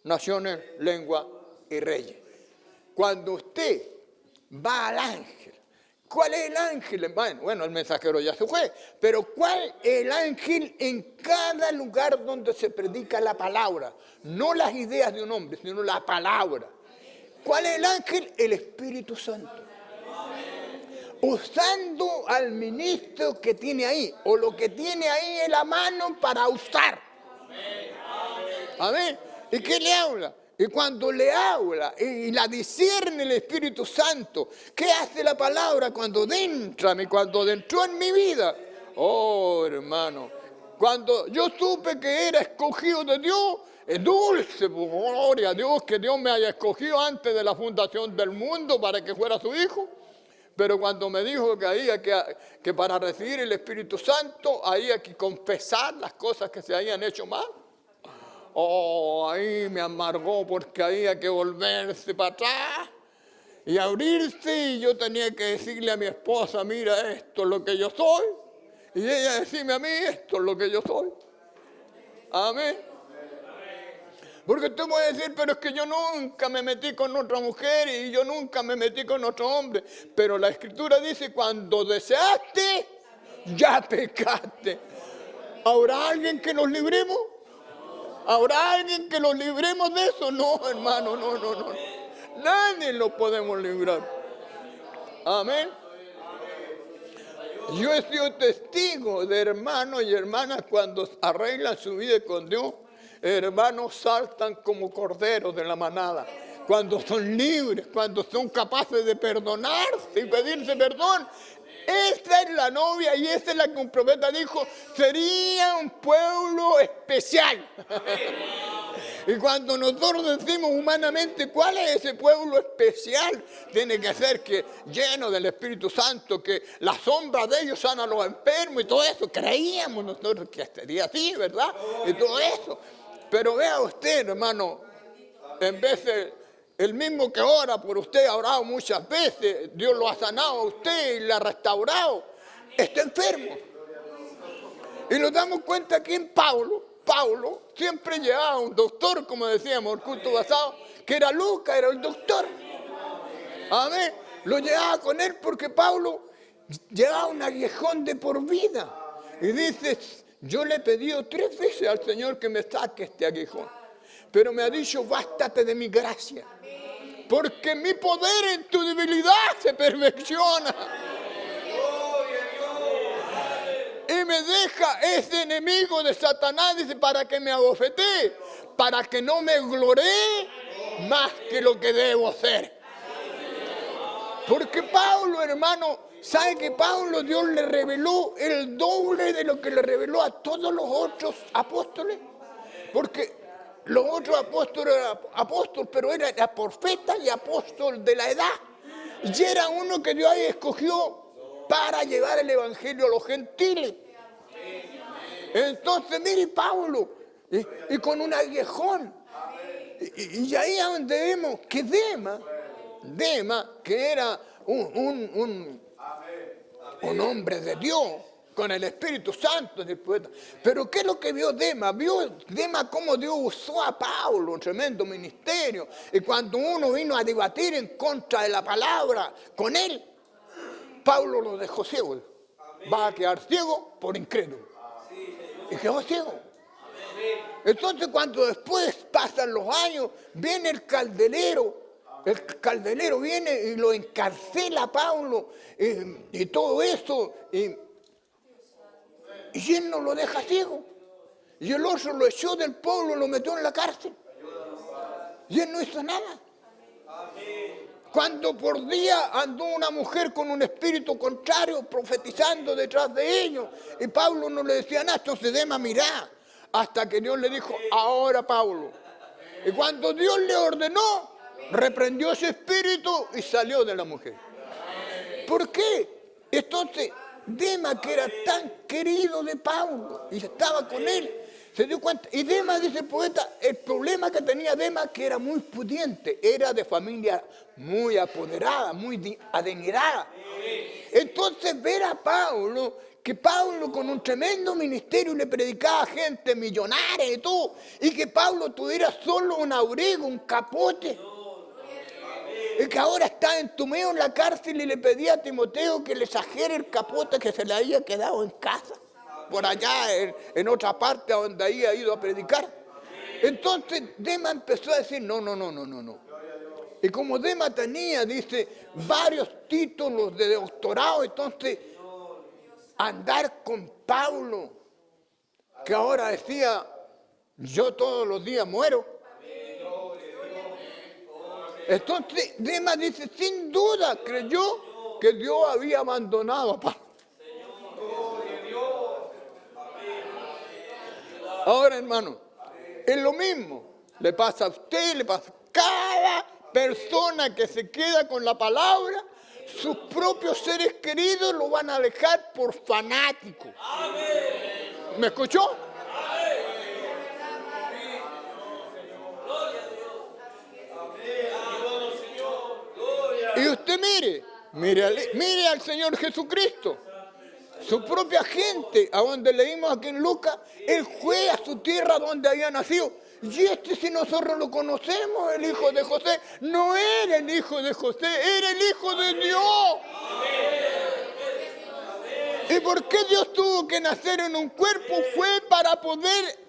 naciones, lenguas y reyes. Cuando usted va al ángel, ¿cuál es el ángel? Bueno, el mensajero ya se fue, pero ¿cuál es el ángel en cada lugar donde se predica la palabra? No las ideas de un hombre, sino la palabra. ¿Cuál es el ángel? El Espíritu Santo. usando al ministro que tiene ahí, o lo que tiene ahí en la mano para usar. Amén. ¿Y qué le habla? Y cuando le habla y la discierne el Espíritu Santo, ¿qué hace la palabra cuando entra en mi vida? Oh, hermano, cuando yo supe que era escogido de Dios, es dulce, pues, gloria a Dios, que Dios me haya escogido antes de la fundación del mundo para que fuera su hijo. Pero cuando me dijo que para recibir el Espíritu Santo había que confesar las cosas que se habían hecho mal, oh, ahí me amargó, porque había que volverse para atrás y abrirse, y yo tenía que decirle a mi esposa, mira, esto es lo que yo soy, y ella decirme a mí, esto es lo que yo soy. Amén. Porque tú puedes decir, pero es que yo nunca me metí con otra mujer y yo nunca me metí con otro hombre. Pero la Escritura dice, cuando deseaste, ya pecaste. ¿Habrá alguien que nos libremos? ¿Habrá alguien que nos libremos de eso? No, hermano, no. Nadie lo podemos librar. Amén. Yo he sido testigo de hermanos y hermanas cuando arreglan su vida con Dios. Hermanos saltan como corderos de la manada. Cuando son libres, cuando son capaces de perdonarse y pedirse perdón. Esa es la novia y esa es la que un profeta dijo, sería un pueblo especial. Y cuando nosotros decimos humanamente, ¿cuál es ese pueblo especial? Tiene que ser que lleno del Espíritu Santo, que la sombra de ellos sana a los enfermos y todo eso. Creíamos nosotros que sería así, ¿verdad? Y todo eso. Pero vea usted, hermano, en vez de el mismo que ora por usted, ha orado muchas veces, Dios lo ha sanado a usted y le ha restaurado, está enfermo. Y nos damos cuenta aquí en Pablo siempre llevaba un doctor, como decíamos, el culto pasado, que era Lucas, era el doctor. Amén. Lo llevaba con él porque Pablo llevaba un aguijón de por vida. Y dice, yo le he pedido 3 veces al Señor que me saque este aguijón. Pero me ha dicho, bástate de mi gracia. Porque mi poder en tu debilidad se perfecciona. Y me deja ese enemigo de Satanás, dice, para que me abofetee, para que no me gloree más que lo que debo hacer. Porque Pablo, hermano, ¿sabe que Pablo Dios le reveló el doble de lo que le reveló a todos los otros apóstoles? Porque los otros apóstoles eran apóstoles, pero era profeta y apóstol de la edad. Y era uno que Dios había escogido para llevar el evangelio a los gentiles. Entonces, mire Pablo, y con un aguijón. Y ahí es donde vemos que Dema, que era un hombre de Dios, con el Espíritu Santo del poeta. Pero ¿qué es lo que vio Dema? Vio Dema cómo Dios usó a Pablo, un tremendo ministerio. Y cuando uno vino a debatir en contra de la palabra con él, Pablo lo dejó ciego. Va a quedar ciego por incrédulo. Y quedó ciego. Entonces cuando después pasan los años, viene el calderero viene y lo encarcela a Pablo y todo eso, y él no lo deja ciego. Y el otro lo echó del pueblo, lo metió en la cárcel. Y él no hizo nada. Cuando por día andó una mujer con un espíritu contrario profetizando detrás de ellos, y Pablo no le decía nada, entonces Dema mirá, hasta que Dios le dijo, ahora Pablo. Y cuando Dios le ordenó, reprendió ese espíritu y salió de la mujer. ¿Por qué? Entonces Dema, que era tan querido de Pablo y estaba con él, se dio cuenta. Y Dema, dice el poeta, el problema que tenía Dema, que era muy pudiente, era de familia muy apoderada, muy adinerada. Entonces ver a Pablo, que Pablo con un tremendo ministerio le predicaba a gente millonaria y todo, y que Pablo tuviera solo un abrigo, un capote, y que ahora está entumido en la cárcel, y le pedía a Timoteo que le sajere el capote que se le había quedado en casa, por allá en otra parte donde había ido a predicar. Entonces Dema empezó a decir, no. Y como Dema tenía, dice, varios títulos de doctorado, entonces andar con Pablo, que ahora decía, yo todos los días muero. Entonces Dema dice, sin duda creyó que Dios había abandonado a Pablo. Ahora, hermano, es lo mismo. Le pasa a usted, le pasa a cada persona que se queda con la palabra. Sus propios seres queridos lo van a dejar por fanático. ¿Me escuchó? Y usted mire al Señor Jesucristo. Su propia gente, a donde leímos aquí en Lucas, Él fue a su tierra donde había nacido. Y si nosotros lo conocemos, el hijo de José, no era el hijo de José, era el hijo de Dios. ¿Y por qué Dios tuvo que nacer en un cuerpo? Fue para poder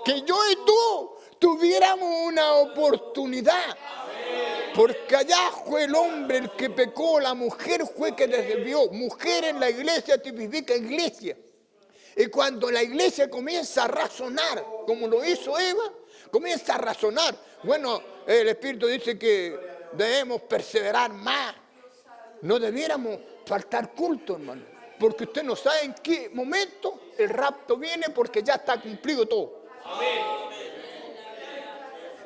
que yo y tú tuviéramos una oportunidad. Porque allá fue el hombre el que pecó, la mujer fue que desvió. Mujer en la iglesia tipifica iglesia. Y cuando la iglesia comienza a razonar, como lo hizo Eva, comienza a razonar. Bueno, el Espíritu dice que debemos perseverar más. No debiéramos faltar culto, hermano. Porque usted no sabe en qué momento el rapto viene, porque ya está cumplido todo. Amén.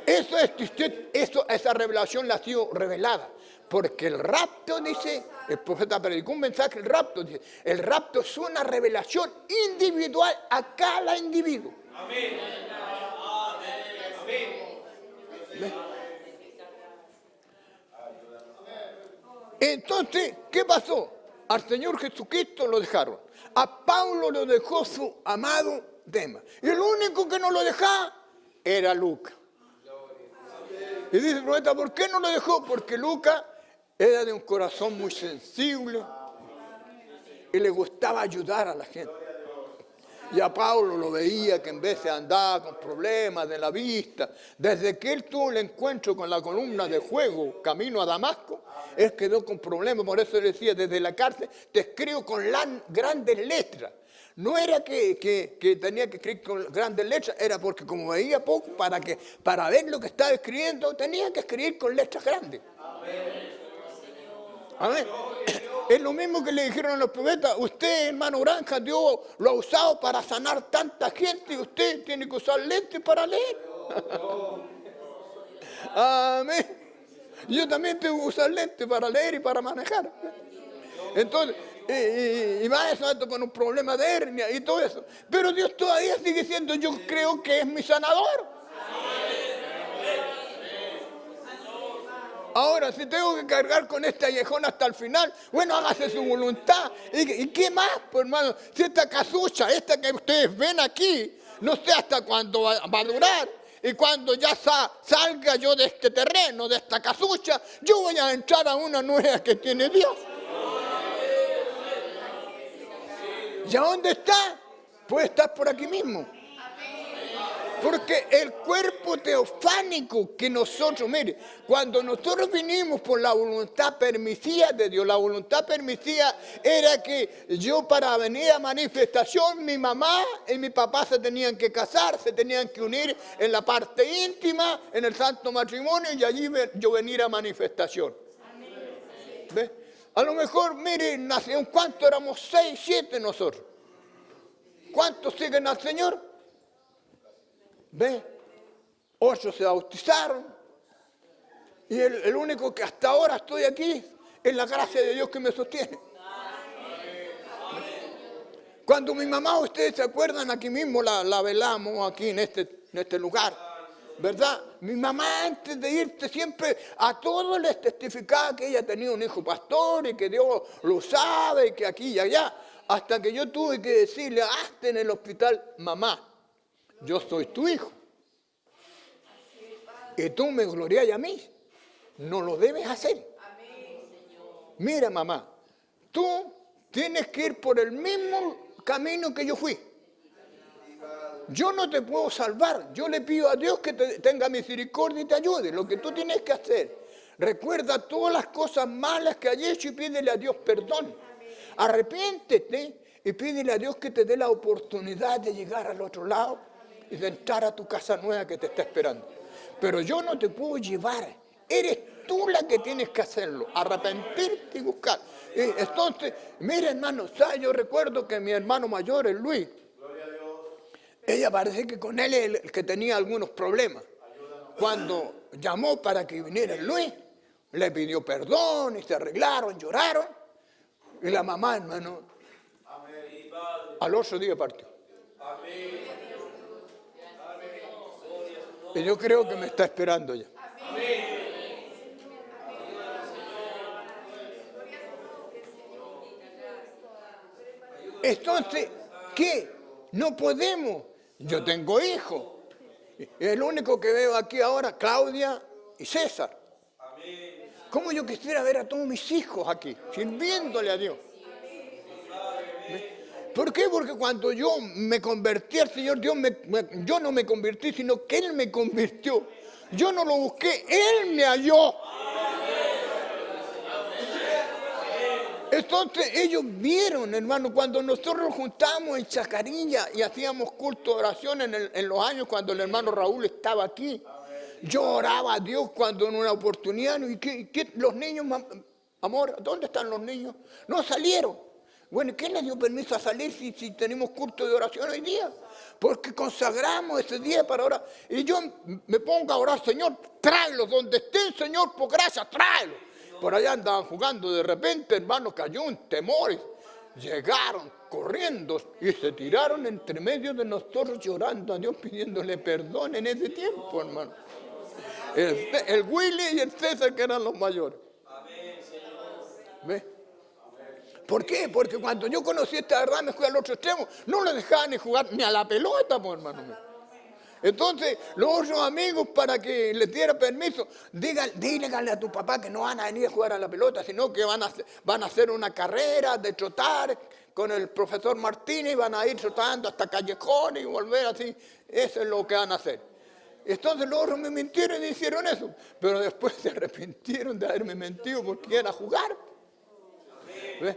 Esa revelación la ha sido revelada. Porque el rapto, dice, el profeta predicó un mensaje, el rapto es una revelación individual a cada individuo. Amén. Amén. Entonces, ¿qué pasó? Al Señor Jesucristo lo dejaron. A Pablo lo dejó su amado Dema. Y el único que no lo dejaba era Lucas. Y dice el profeta, ¿por qué no lo dejó? Porque Lucas era de un corazón muy sensible y le gustaba ayudar a la gente. Y a Pablo lo veía que en vez de andar con problemas de la vista, desde que él tuvo el encuentro con la columna de fuego camino a Damasco, él quedó con problemas. Por eso le decía, desde la cárcel te escribo con grandes letras. No era que tenía que escribir con grandes letras, era porque como veía poco, para ver lo que estaba escribiendo, tenía que escribir con letras grandes. Amén. Es lo mismo que le dijeron a los profetas, usted, hermano Granja, Dios lo ha usado para sanar tanta gente y usted tiene que usar lentes para leer. Amén. Yo también tengo que usar lentes para leer y para manejar. Entonces, y va eso con un problema de hernia y todo eso. Pero Dios todavía sigue siendo, yo creo que es mi sanador. Ahora, si tengo que cargar con este aguijón hasta el final, bueno, hágase su voluntad. ¿Y qué más, pues, hermano? Si esta casucha, esta que ustedes ven aquí, no sé hasta cuándo va a durar. Y cuando ya salga yo de este terreno, de esta casucha, yo voy a entrar a una nueva que tiene Dios. ¿Y a dónde está? Puede estar por aquí mismo. Porque el cuerpo teofánico que nosotros, mire, cuando nosotros vinimos por la voluntad permisiva de Dios, la voluntad permisiva era que yo para venir a manifestación, mi mamá y mi papá se tenían que casar, se tenían que unir en la parte íntima, en el santo matrimonio, y allí yo venir a manifestación. ¿Ve? A lo mejor, mire, nacieron, ¿cuántos éramos? 6, 7 nosotros. ¿Cuántos siguen al Señor? ¿Ve? 8 se bautizaron. Y el único que hasta ahora estoy aquí es la gracia de Dios que me sostiene. Cuando mi mamá, ustedes se acuerdan, aquí mismo la velamos, aquí en este lugar, ¿verdad? Mi mamá antes de irse siempre a todos les testificaba que ella tenía un hijo pastor y que Dios lo sabe y que aquí y allá. Hasta que yo tuve que decirle hasta en el hospital, mamá, yo soy tu hijo. Y tú me glorias a mí. No lo debes hacer. Mira, mamá, tú tienes que ir por el mismo camino que yo fui. Yo no te puedo salvar. Yo le pido a Dios que te tenga misericordia y te ayude. Lo que tú tienes que hacer, recuerda todas las cosas malas que has hecho y pídele a Dios perdón. Arrepiéntete y pídele a Dios que te dé la oportunidad de llegar al otro lado y de entrar a tu casa nueva que te está esperando. Pero yo no te puedo llevar. Eres tú la que tienes que hacerlo. Arrepentirte y buscar. Entonces, mira, hermano, ¿sabes? Yo recuerdo que mi hermano mayor, el Luis, ella parece que con él es el que tenía algunos problemas. Cuando llamó para que viniera el Luis, le pidió perdón y se arreglaron, lloraron. Y la mamá, hermano, al otro día partió. Y yo creo que me está esperando ya. Entonces, ¿qué? No podemos. Yo tengo hijos. El único que veo aquí ahora, Claudia y César. ¿Cómo yo quisiera ver a todos mis hijos aquí, sirviéndole a Dios? ¿Por qué? Porque cuando yo me convertí al Señor, yo no me convertí, sino que Él me convirtió. Yo no lo busqué, Él me halló. Entonces ellos vieron, hermano, cuando nosotros nos juntamos en Chacarilla y hacíamos culto de oración en los años cuando el hermano Raúl estaba aquí. Yo oraba a Dios cuando en una oportunidad, y que los niños, amor, ¿dónde están los niños? No salieron. Bueno, ¿quién les dio permiso a salir si tenemos culto de oración hoy día? Porque consagramos ese día para orar. Y yo me pongo a orar, Señor, tráelos donde estén, Señor, por gracia, tráelos. Por allá andaban jugando, de repente, hermano, cayó un temor. Llegaron corriendo y se tiraron entre medio de nosotros llorando a Dios, pidiéndole perdón en ese tiempo, hermano. El Willy y el César, que eran los mayores. ¿Ves? ¿Por qué? Porque cuando yo conocí esta verdad, me fui al otro extremo. No le dejaban ni jugar ni a la pelota, pues, hermano mío. Entonces, los otros amigos, para que les diera permiso, dígale a tu papá que no van a venir a jugar a la pelota, sino que van a hacer una carrera de trotar con el profesor Martínez, y van a ir trotando hasta callejones y volver así. Eso es lo que van a hacer. Entonces los otros me mintieron y hicieron eso. Pero después se arrepintieron de haberme mentido porque iban a jugar. ¿Ves?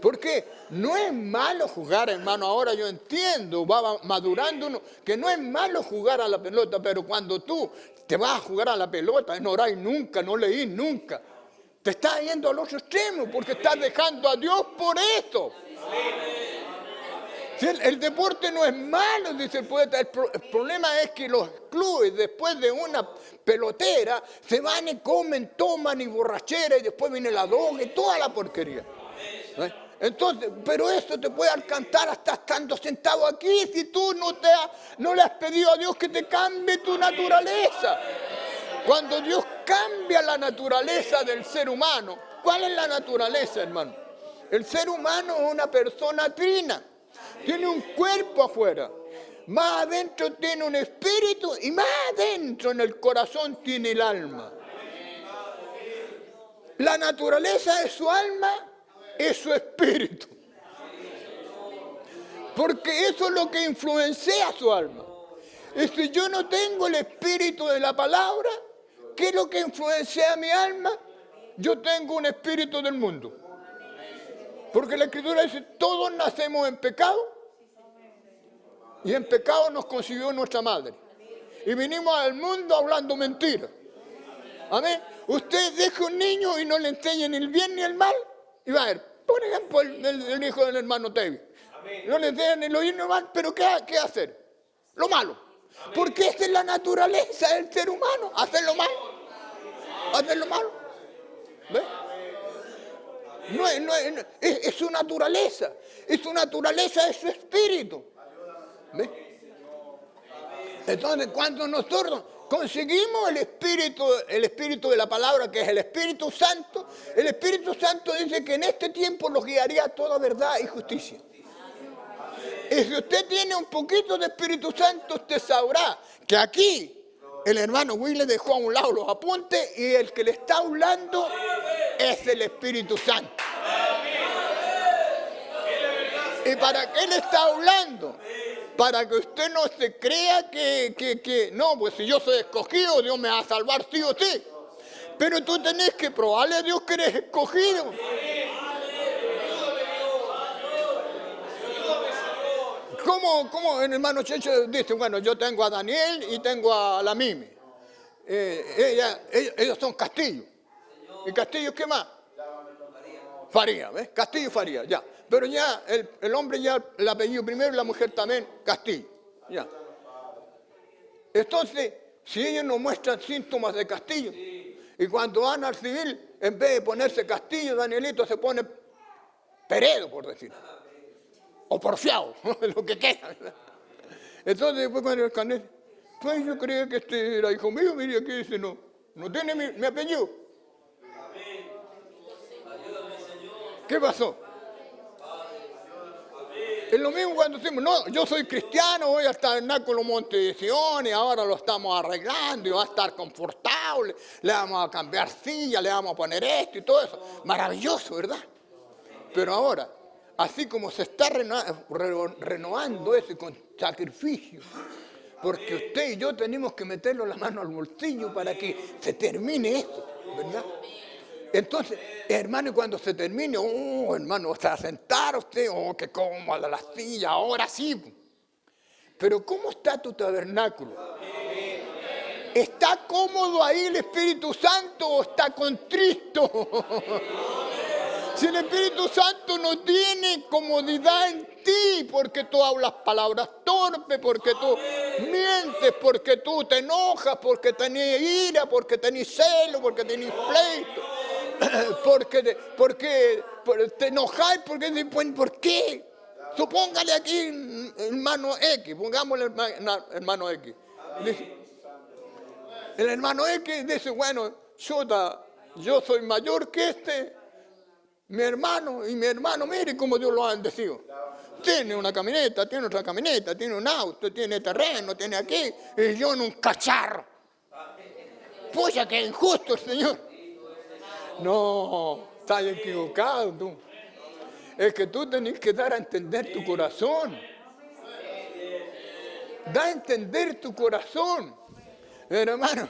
Porque no es malo jugar, hermano. Ahora yo entiendo, va madurando uno, que no es malo jugar a la pelota, pero cuando tú te vas a jugar a la pelota, no oráis nunca, no leís nunca, te estás yendo al otro extremo porque estás dejando a Dios por esto. Si el deporte no es malo, dice el poeta, el problema es que los clubes, después de una pelotera, se van y comen, toman y borrachera, y después viene la droga y toda la porquería. ¿Ves? Entonces, pero esto te puede alcanzar hasta estando sentado aquí si tú no le has pedido a Dios que te cambie tu naturaleza. Cuando Dios cambia la naturaleza del ser humano, ¿cuál es la naturaleza, hermano? El ser humano es una persona trina, tiene un cuerpo afuera, más adentro tiene un espíritu y más adentro en el corazón tiene el alma. La naturaleza de su alma es su espíritu. Porque eso es lo que influencia su alma. Y si yo no tengo el espíritu de la palabra, ¿qué es lo que influencia mi alma? Yo tengo un espíritu del mundo. Porque la Escritura dice, todos nacemos en pecado y en pecado nos concibió nuestra madre. Y vinimos al mundo hablando mentiras. Amén. Usted deja un niño y no le enseña ni el bien ni el mal, y va a ver, por ejemplo, el hijo del hermano Tevi. No le enseñan ni lo bien ni lo mal, pero ¿qué hacer? Lo malo. Amén. Porque esa es la naturaleza del ser humano, hacer lo malo. Hacer lo malo. ¿Ves? Es su naturaleza. Es su naturaleza, es su espíritu. ¿Ves? Entonces, cuando nosotros conseguimos el espíritu de la palabra, que es el Espíritu Santo, el Espíritu Santo dice que en este tiempo los guiaría a toda verdad y justicia. Y si usted tiene un poquito de Espíritu Santo, usted sabrá que aquí el hermano Will dejó a un lado los apuntes y el que le está hablando es el Espíritu Santo. ¿Y para qué le está hablando? Para que usted no se crea no, pues si yo soy escogido, Dios me va a salvar sí o sí. Pero tú tenés que probarle a Dios que eres escogido. ¿Cómo el hermano Checho dice? Bueno, yo tengo a Daniel y tengo a la Mimi. Ellos son Castillo. ¿Y Castillo qué más? Faría, ¿ves? Castillo y Faría, ya. Pero ya el hombre ya el apellido primero y la mujer también Castillo. Ya. Entonces, si ellos no muestran síntomas de Castillo, y cuando van al civil, en vez de ponerse Castillo, Danielito se pone Peredo, por decirlo. O Porfiado, lo que queda. Entonces, después cuando el carnet, pues yo creía que este era hijo mío, mire aquí dice, no tiene mi apellido. ¿Qué pasó? Es lo mismo cuando decimos, no, yo soy cristiano, voy al tabernáculo Monte de Sion y ahora lo estamos arreglando y va a estar confortable, le vamos a cambiar silla, le vamos a poner esto y todo eso. Maravilloso, ¿verdad? Pero ahora, así como se está renovando eso con sacrificio, porque usted y yo tenemos que meterle la mano al bolsillo para que se termine esto, ¿verdad? Entonces, hermano, y cuando se termine, hermano, se va a sentar usted, qué cómoda la silla, ahora sí. Pero ¿cómo está tu tabernáculo? ¿Está cómodo ahí el Espíritu Santo o está contristo? Si el Espíritu Santo no tiene comodidad en ti, porque tú hablas palabras torpes, porque tú mientes, porque tú te enojas, porque tenés ira, porque tenés celo, porque tenés pleito. Porque te enojáis, ¿por qué? Supóngale aquí hermano X, pongámosle hermano X. El hermano X dice, bueno, yo soy mayor que mi hermano, y mi hermano, mire cómo Dios lo ha bendecido. Tiene una camioneta, tiene otra camioneta, tiene un auto, tiene terreno, tiene aquí, y yo en un cacharro. Pucha, que injusto el Señor. No, estás equivocado tú. Es que tú tenés que dar a entender tu corazón. Da a entender tu corazón. Hermano,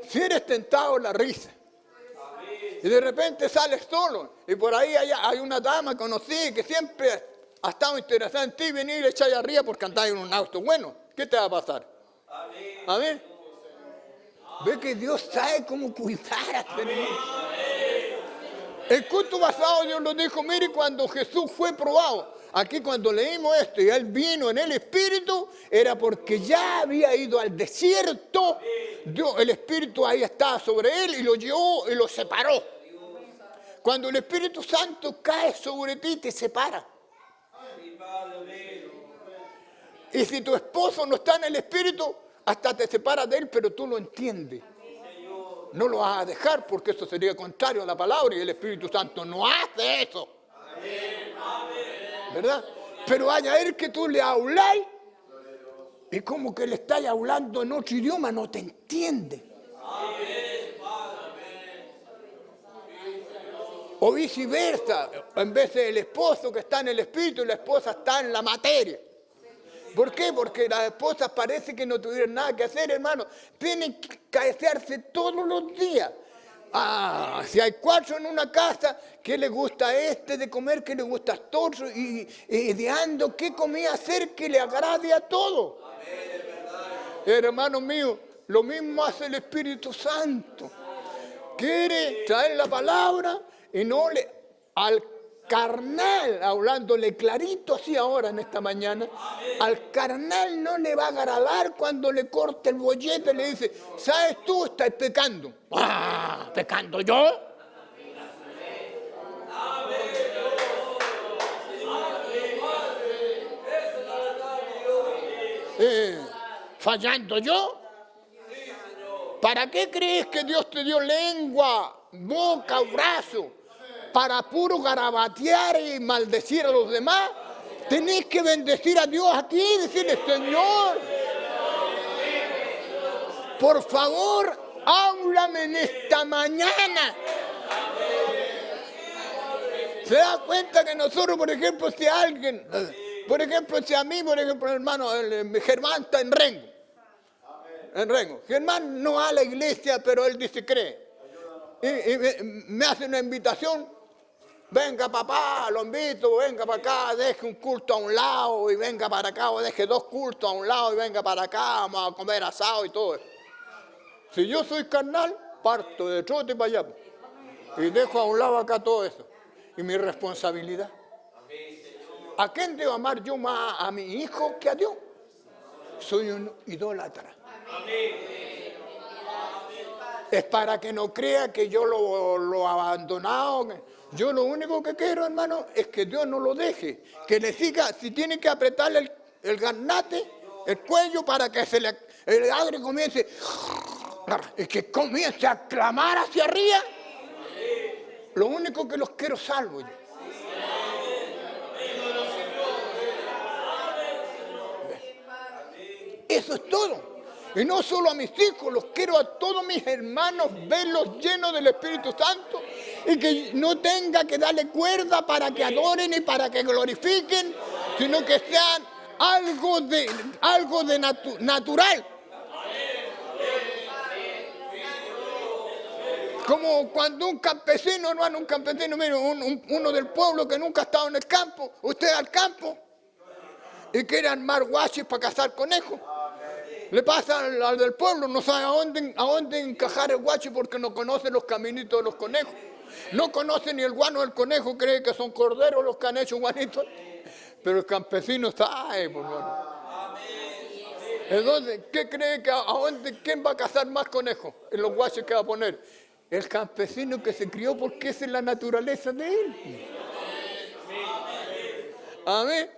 si eres tentado a la risa y de repente sales solo y por ahí hay una dama conocida que siempre ha estado interesada en ti, venir y echar arriba porque andás en un auto bueno, ¿qué te va a pasar? Amén. Ve que Dios sabe cómo cuidar a este niño. El culto pasado Dios nos dijo, mire, cuando Jesús fue probado, aquí cuando leímos esto y Él vino en el Espíritu, era porque ya había ido al desierto, el Espíritu ahí estaba sobre Él y lo llevó y lo separó. Cuando el Espíritu Santo cae sobre ti, te separa. Y si tu esposo no está en el Espíritu, hasta te separas de él, pero tú lo entiendes. No lo vas a dejar porque eso sería contrario a la palabra y el Espíritu Santo no hace eso. ¿Verdad? Pero vaya a ver que tú le hablas y como que le estás hablando en otro idioma, no te entiende. O viceversa, en vez del esposo que está en el Espíritu y la esposa está en la materia. ¿Por qué? Porque las esposas parece que no tuvieran nada que hacer, hermano. Tienen que cabecearse todos los días. Si hay 4 en una casa, ¿qué le gusta a este de comer? ¿Qué le gusta a otro? Y ideando qué comida hacer que le agrade a todo. Hermano mío, lo mismo hace el Espíritu Santo. Quiere traer la palabra y no al carnal, hablándole clarito así ahora en esta mañana, al carnal no le va a agradar cuando le corte el bollete y le dice, ¿sabes tú? Estás pecando. ¿Pecando yo? ¿Fallando yo? ¿Para qué crees que Dios te dio lengua, boca, brazo? Para puro garabatear y maldecir a los demás. Tenés que bendecir a Dios aquí y decirle, Señor, por favor, háblame en esta mañana. ¿Se da cuenta que nosotros, por ejemplo, si alguien Por ejemplo, si a mí, por ejemplo, hermano, Germán está en Rengo. En Rengo. Germán no va a la iglesia, pero él dice cree. Y me hace una invitación. Venga papá, lo invito, venga para acá, deje un culto a un lado y venga para acá, o deje 2 cultos a un lado y venga para acá, vamos a comer asado y todo eso. Si yo soy carnal, parto de trote para allá y dejo a un lado acá todo eso. Y mi responsabilidad. ¿A quién debo amar yo más a mi hijo que a Dios? Soy un idólatra. Es para que no crea que yo lo he abandonado. Yo lo único que quiero, hermano, es que Dios no lo deje. Que le siga, si tiene que apretarle el garnate, el cuello, para que el agre comience, y que comience a clamar hacia arriba. Lo único que los quiero salvo yo. Eso es todo. Y no solo a mis hijos, los quiero a todos mis hermanos, verlos llenos del Espíritu Santo y que no tenga que darle cuerda para que adoren y para que glorifiquen, sino que sean algo de natural. Como cuando un campesino, hermano, mire, uno del pueblo que nunca ha estado en el campo, usted al campo y quiere armar guaches para cazar conejos. Le pasa al del pueblo, no sabe a dónde encajar el guache porque no conoce los caminitos de los conejos. No conoce ni el guano del conejo, cree que son corderos los que han hecho guanitos. Pero el campesino sabe, por favor. Entonces, ¿qué cree que quién va a cazar más conejos en los guaches que va a poner? El campesino que se crió porque esa es la naturaleza de él. Amén.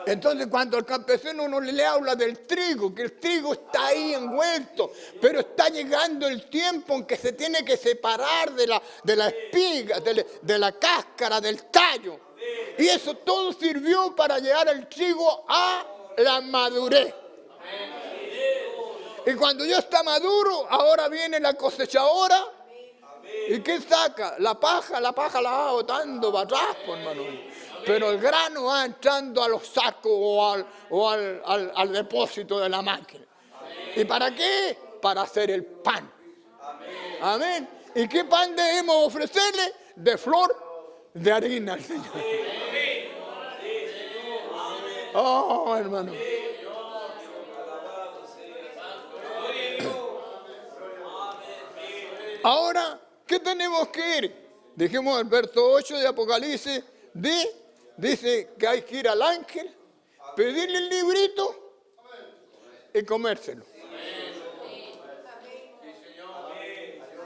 Entonces, cuando el campesino uno le habla del trigo, que el trigo está ahí envuelto, pero está llegando el tiempo en que se tiene que separar de la espiga, de la cáscara, del tallo. Y eso todo sirvió para llevar el trigo a la madurez. Y cuando ya está maduro, ahora viene la cosechadora. ¿Y qué saca? La paja la va botando para atrás, hermano. Pero el grano va entrando a los sacos o al depósito de la máquina. ¿Y para qué? Para hacer el pan. Amén. ¿Y qué pan debemos ofrecerle? De flor de harina al Señor. Oh, hermano. Ahora, ¿qué tenemos que ir? Dijimos el verso 8 de Apocalipsis, dice que hay que ir al ángel, pedirle el librito y comérselo.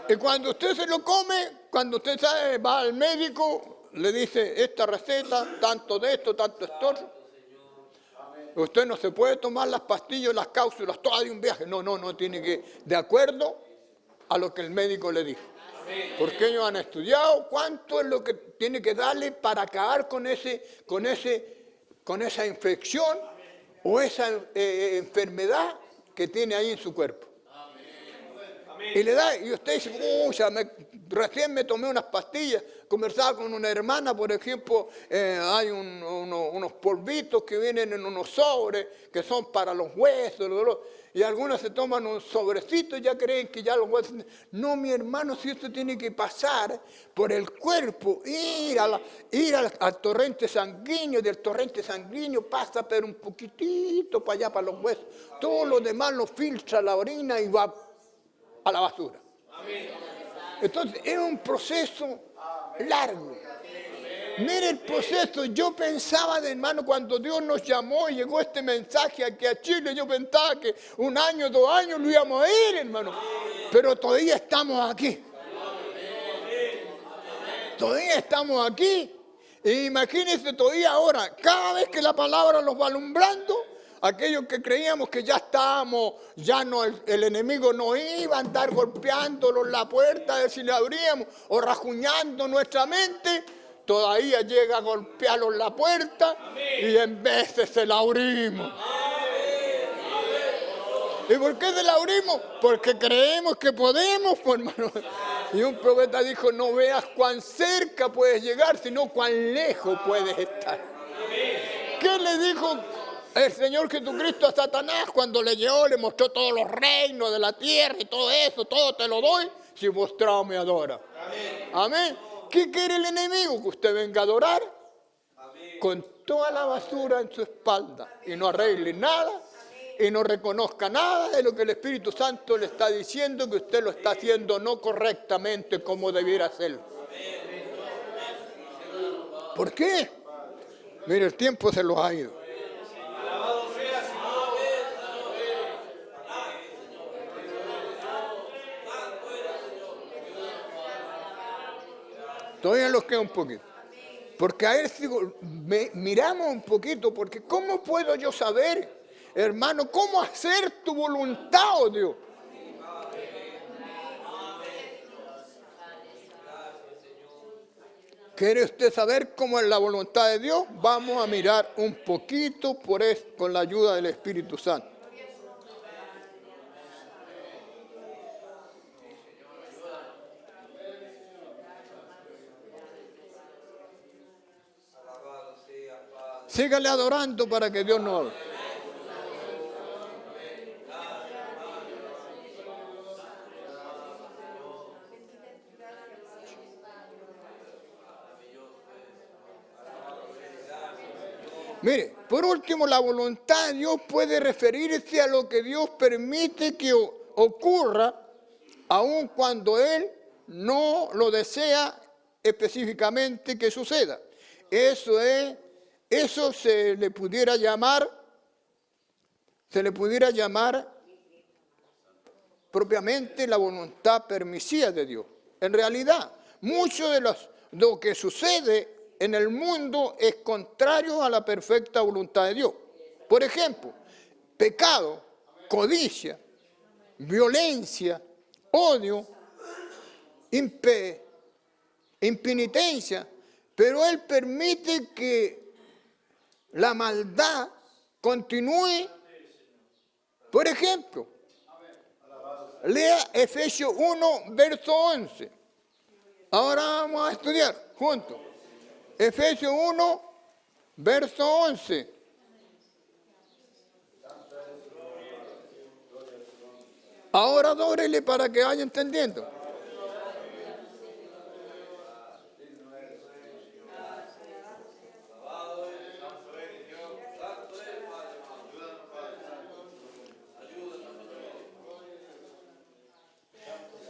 Y cuando usted se lo come, cuando usted sabe, va al médico, le dice esta receta, tanto de esto, tanto de esto. Usted no se puede tomar las pastillas, las cápsulas, todas de un viaje. No, tiene que, de acuerdo a lo que el médico le dijo. Porque ellos han estudiado cuánto es lo que tiene que darle para acabar con esa infección o esa enfermedad que tiene ahí en su cuerpo. Y le da, y usted dice, recién me tomé unas pastillas, conversaba con una hermana, por ejemplo, hay unos polvitos que vienen en unos sobres, que son para los huesos, el dolor. Y algunos se toman un sobrecito y ya creen que ya los huesos... No, mi hermano, si esto tiene que pasar por el cuerpo, ir al torrente sanguíneo, del torrente sanguíneo pasa pero un poquitito para allá, para los huesos. Todo lo demás lo filtra la orina y va a la basura. Entonces, es un proceso largo. Mire el proceso. Yo pensaba, hermano, cuando Dios nos llamó y llegó este mensaje aquí a Chile, yo pensaba que 1 año, 2 años lo íbamos a ir, hermano. Pero todavía estamos aquí. Todavía estamos aquí. E imagínense todavía ahora, cada vez que la palabra nos va alumbrando, aquellos que creíamos que ya estábamos, ya no, el enemigo no iba a andar golpeándonos la puerta a ver si le abríamos o rajuñando nuestra mente, todavía llega a golpearnos la puerta y en veces se la abrimos. ¿Y por qué se la abrimos? Porque creemos que podemos, pues, hermano. Y un profeta dijo, no veas cuán cerca puedes llegar, sino cuán lejos puedes estar. ¿Qué le dijo el Señor Jesucristo a Satanás cuando le llegó, le mostró todos los reinos de la tierra y todo eso, todo te lo doy si postrado me adora? Amén. ¿Qué quiere el enemigo? Que usted venga a adorar con toda la basura en su espalda y no arregle nada y no reconozca nada de lo que el Espíritu Santo le está diciendo, que usted lo está haciendo no correctamente como debiera hacerlo. ¿Por qué? Mire, el tiempo se los ha ido. Todavía nos queda un poquito. Porque a ver si miramos un poquito, porque ¿cómo puedo yo saber, hermano, cómo hacer tu voluntad, oh Dios? ¿Quiere usted saber cómo es la voluntad de Dios? Vamos a mirar un poquito por eso, con la ayuda del Espíritu Santo. Sígale adorando para que Dios nos hable. Mire, por último, la voluntad de Dios puede referirse a lo que Dios permite que ocurra, aun cuando Él no lo desea específicamente que suceda. Eso se le pudiera llamar propiamente la voluntad permisiva de Dios. En realidad, mucho de lo que sucede en el mundo es contrario a la perfecta voluntad de Dios. Por ejemplo, pecado, codicia, violencia, odio, impenitencia, pero Él permite que la maldad continúe. Por ejemplo, lea Efesios 1, verso 11. Ahora vamos a estudiar juntos. Efesios 1, verso 11. Ahora adórele para que vaya entendiendo.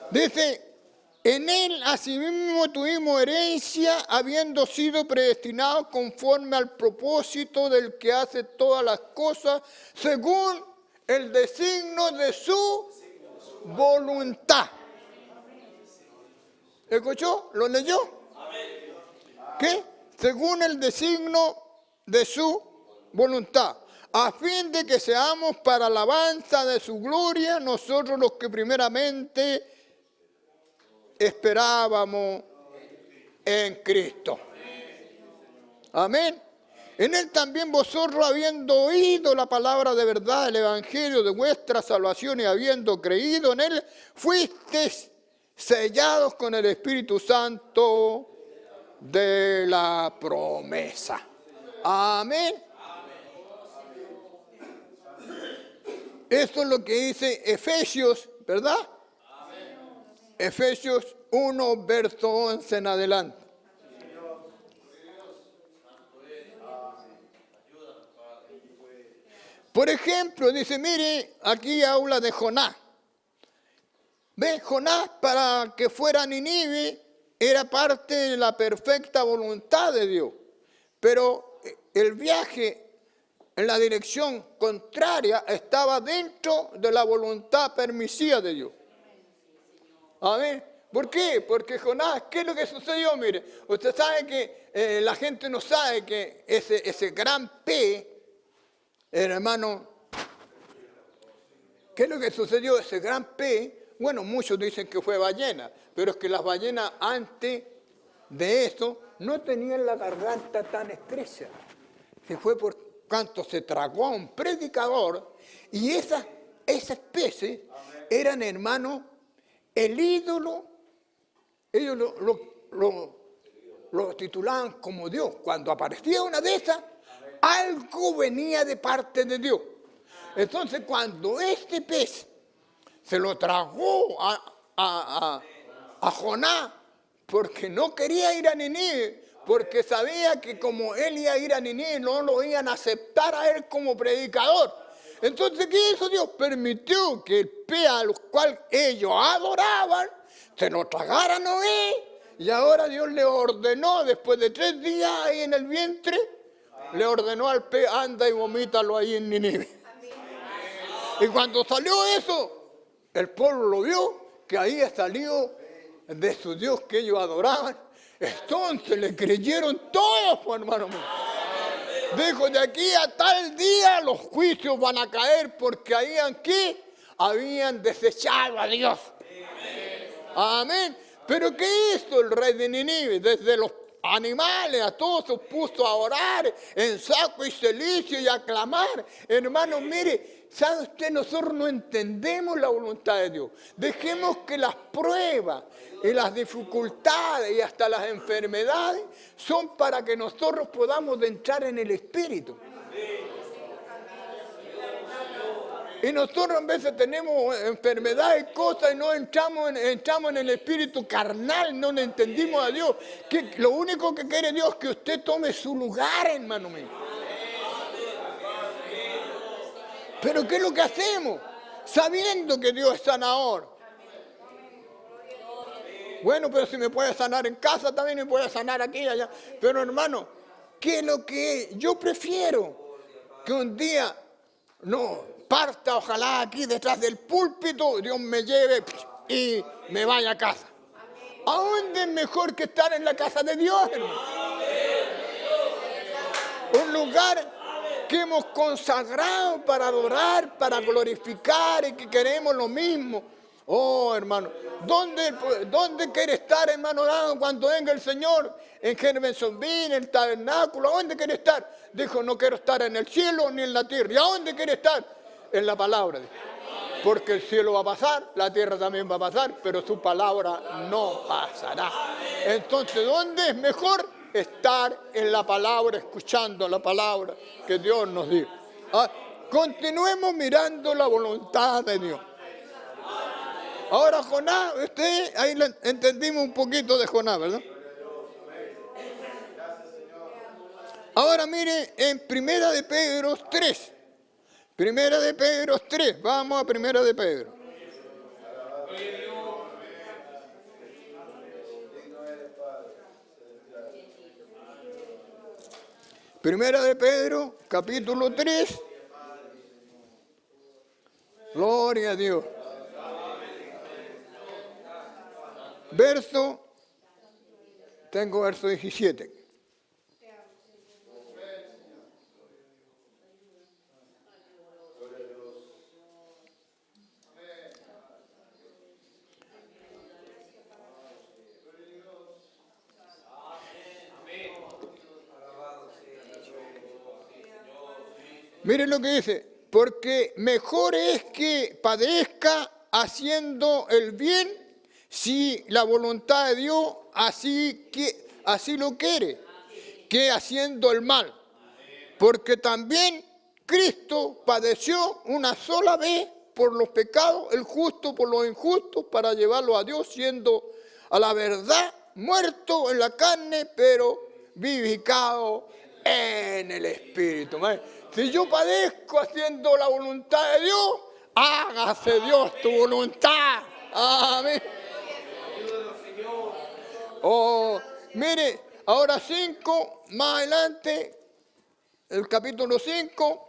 Dice, en Él asimismo tuvimos herencia, habiendo sido predestinados conforme al propósito del que hace todas las cosas, según el designio de su voluntad. ¿Escuchó? ¿Lo leyó? ¿Qué? Según el designio de su voluntad, a fin de que seamos para alabanza de su gloria, nosotros los que primeramente esperábamos en Cristo. Amén. En Él también vosotros, habiendo oído la palabra de verdad, el evangelio de vuestra salvación, y habiendo creído en Él, fuisteis sellados con el Espíritu Santo de la promesa. Amén. Esto es lo que dice Efesios, ¿verdad? Efesios 1, verso 11 en adelante. Por ejemplo, dice, mire, aquí habla de Jonás. ¿Ve? Jonás, para que fuera a Nínive, era parte de la perfecta voluntad de Dios. Pero el viaje en la dirección contraria estaba dentro de la voluntad permisiva de Dios. Amén. ¿Por qué? Porque Jonás, ¿qué es lo que sucedió? Mire, usted sabe que la gente no sabe que ese gran pez, hermano, ¿qué es lo que sucedió? Ese gran pez, bueno, muchos dicen que fue ballena, pero es que las ballenas antes de eso no tenían la garganta tan estrecha. Se fue por cuanto se tragó a un predicador y esas peces eran, hermano, el ídolo. Ellos lo titulaban como Dios. Cuando aparecía una de esas, algo venía de parte de Dios. Entonces, cuando este pez se lo tragó a Jonás, porque no quería ir a Nínive, porque sabía que como él iba a ir a Nínive, no lo iban a aceptar a él como predicador. Entonces, ¿qué hizo Dios? Permitió que el pez al cual ellos adoraban se lo tragara a Noé. Y ahora Dios le ordenó, después de 3 días ahí en el vientre, le ordenó al pez, anda y vomítalo ahí en Nínive. Y cuando salió eso, el pueblo lo vio, que ahí salió de su Dios que ellos adoraban. Entonces le creyeron todos, pues, hermano mío. Dijo, de aquí a tal día los juicios van a caer, porque ahí aquí habían desechado a Dios. Amén. Pero ¿qué hizo el rey de Nínive? Desde los animales a todos se puso a orar en saco y cilicio y a clamar. Hermano, mire, ¿sabe usted? Nosotros no entendemos la voluntad de Dios. Dejemos que las pruebas y las dificultades y hasta las enfermedades son para que nosotros podamos entrar en el Espíritu. Y nosotros a veces tenemos enfermedades y cosas y no entramos en el espíritu carnal, no le entendimos a Dios. Que lo único que quiere Dios es que usted tome su lugar, hermano mío. Pero ¿qué es lo que hacemos? Sabiendo que Dios es sanador. Bueno, pero si me puede sanar en casa, también me puede sanar aquí y allá. Pero hermano, ¿qué es lo que yo prefiero? Que un día, no, parta ojalá aquí detrás del púlpito, Dios me lleve y me vaya a casa. ¿A dónde es mejor que estar en la casa de Dios, hermano? Un lugar que hemos consagrado para adorar, para glorificar y que queremos lo mismo. Oh, hermano, ¿dónde quiere estar, hermano, cuando venga el Señor? En Jeffersonville, en el tabernáculo, ¿a dónde quiere estar? Dijo, no quiero estar en el cielo ni en la tierra. ¿Y a dónde quiere estar? En la palabra. Porque el cielo va a pasar, la tierra también va a pasar, pero su palabra no pasará. Entonces, ¿dónde es mejor? Estar en la palabra, escuchando la palabra que Dios nos dice. Continuemos mirando la voluntad de Dios. Ahora Jonás, usted, ahí entendimos un poquito de Jonás, ¿verdad? Ahora mire en Primera de Pedro 3. Primera de Pedro 3, vamos a Primera de Pedro. Primera de Pedro, capítulo 3. Gloria a Dios. Tengo verso 17. Miren lo que dice, porque mejor es que padezca haciendo el bien, si la voluntad de Dios así lo quiere, que haciendo el mal. Porque también Cristo padeció una sola vez por los pecados, el justo por los injustos, para llevarlo a Dios, siendo a la verdad muerto en la carne, pero vivificado en el Espíritu. Si yo padezco haciendo la voluntad de Dios, hágase Dios tu voluntad. Amén. Oh, mire, ahora 5, más adelante, el capítulo 5.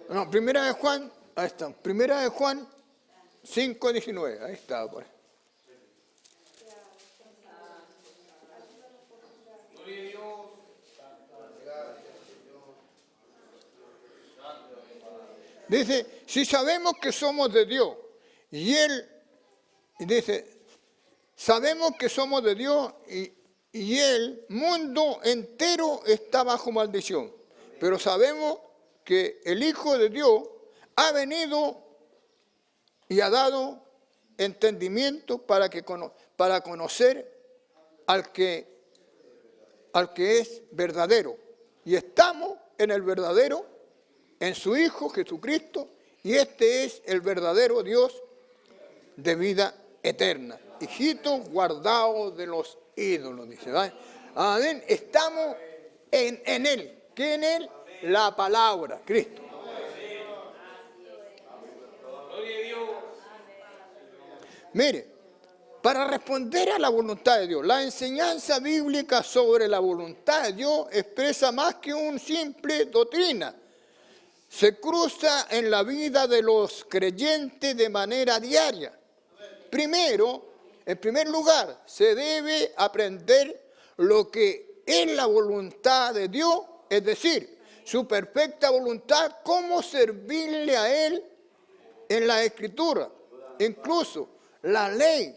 No, primera de Juan, ahí está, primera de Juan 5:19, ahí está, pues. Dice, si sabemos que somos de Dios, y Él dice, sabemos que somos de Dios y el mundo entero está bajo maldición. Pero sabemos que el Hijo de Dios ha venido y ha dado entendimiento para conocer al que es verdadero. Y estamos en el verdadero, en su Hijo Jesucristo, y este es el verdadero Dios de vida eterna. Hijitos guardados de los ídolos, dice. ¿Vale? Amén. Estamos en Él. ¿Qué en Él? La palabra, Cristo. Mire, para responder a la voluntad de Dios, la enseñanza bíblica sobre la voluntad de Dios expresa más que una simple doctrina. Se cruza en la vida de los creyentes de manera diaria. Primero, en primer lugar, se debe aprender lo que es la voluntad de Dios, es decir, su perfecta voluntad, cómo servirle a Él en la Escritura. Incluso la ley,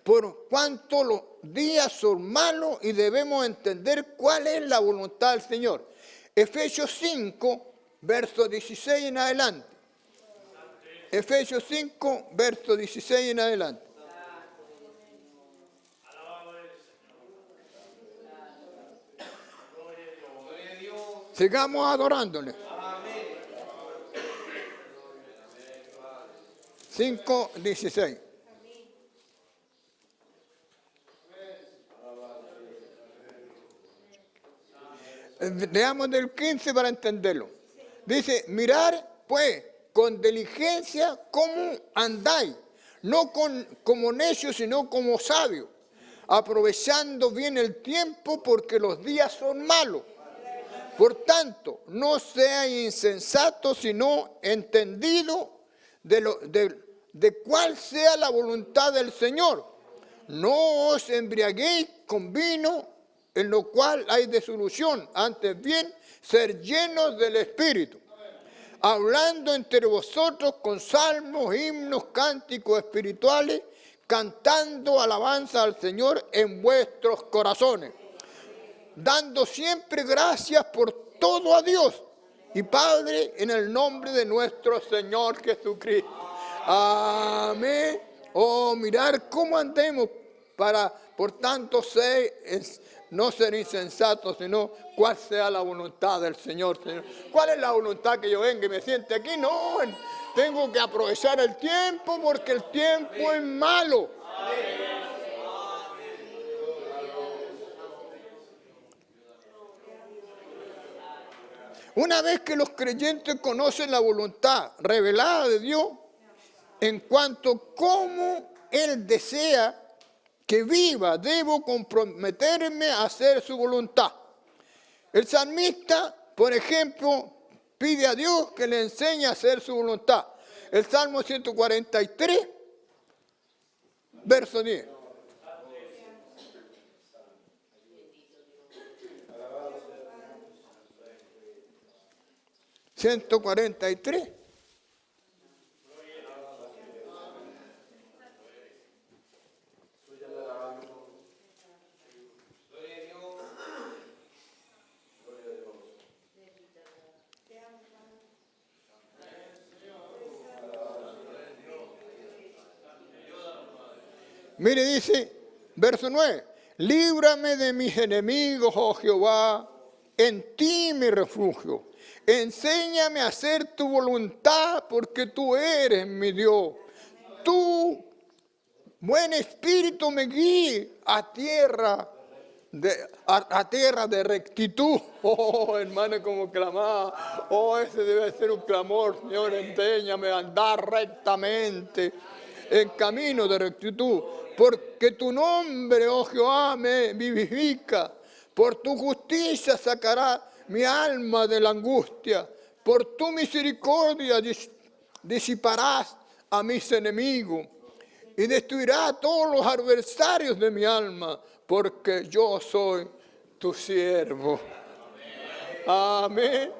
por cuanto los días son malos y debemos entender cuál es la voluntad del Señor. Efesios 5, verso 16 en adelante. Efesios 5, verso 16 en adelante. Sigamos adorándole. 5, 16. Leamos del 15 para entenderlo. Dice, mirar pues con diligencia cómo andáis, no como necios, sino como sabios, aprovechando bien el tiempo porque los días son malos. Por tanto, no seáis insensatos, sino entendidos de cuál sea la voluntad del Señor. No os embriaguéis con vino, en lo cual hay disolución, antes bien, ser llenos del Espíritu, hablando entre vosotros con salmos, himnos, cánticos espirituales, cantando alabanza al Señor en vuestros corazones, dando siempre gracias por todo a Dios y Padre en el nombre de nuestro Señor Jesucristo. Amén. Oh, mirar cómo andemos para, por tanto, no ser insensatos, sino cuál sea la voluntad del Señor. ¿Cuál es la voluntad que yo venga y me siente aquí? No, tengo que aprovechar el tiempo porque el tiempo es malo. Una vez que los creyentes conocen la voluntad revelada de Dios en cuanto a cómo Él desea que viva, debo comprometerme a hacer su voluntad. El salmista, por ejemplo, pide a Dios que le enseñe a hacer su voluntad. El Salmo 143, verso 10. ¿143? Mire, dice, verso 9, líbrame de mis enemigos, oh Jehová, en ti mi refugio. Enséñame a hacer tu voluntad, porque tú eres mi Dios. Tu buen espíritu me guíe a tierra de rectitud. Oh, hermano, como clamaba. Oh, ese debe ser un clamor. Señor, enséñame a andar rectamente en camino de rectitud. Porque tu nombre, oh Jehová, me vivifica. Por tu justicia sacará mi alma de la angustia. Por tu misericordia disiparás a mis enemigos y destruirá a todos los adversarios de mi alma, porque yo soy tu siervo. Amén.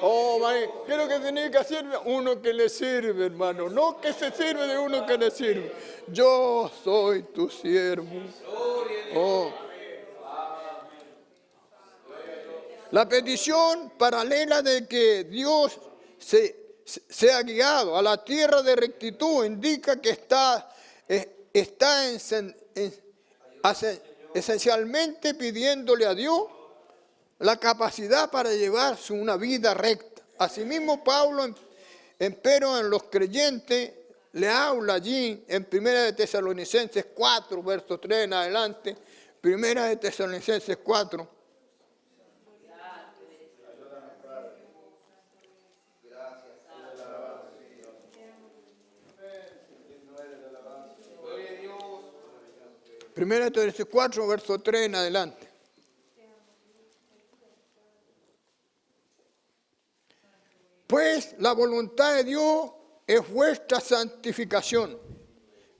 Oh, ¿qué es lo que tiene que hacer? Uno que le sirve, hermano. No que se sirve de uno que le sirve. Yo soy tu siervo. Oh. La petición paralela de que Dios sea guiado a la tierra de rectitud indica que está esencialmente pidiéndole a Dios la capacidad para llevar una vida recta. Asimismo, Pablo, empero en los creyentes, le habla allí en 1 de Tesalonicenses 4, verso 3 en adelante, 1 de Tesalonicenses 4. Primera de Tesalonicenses 4, verso 3 en adelante. Pues la voluntad de Dios es vuestra santificación,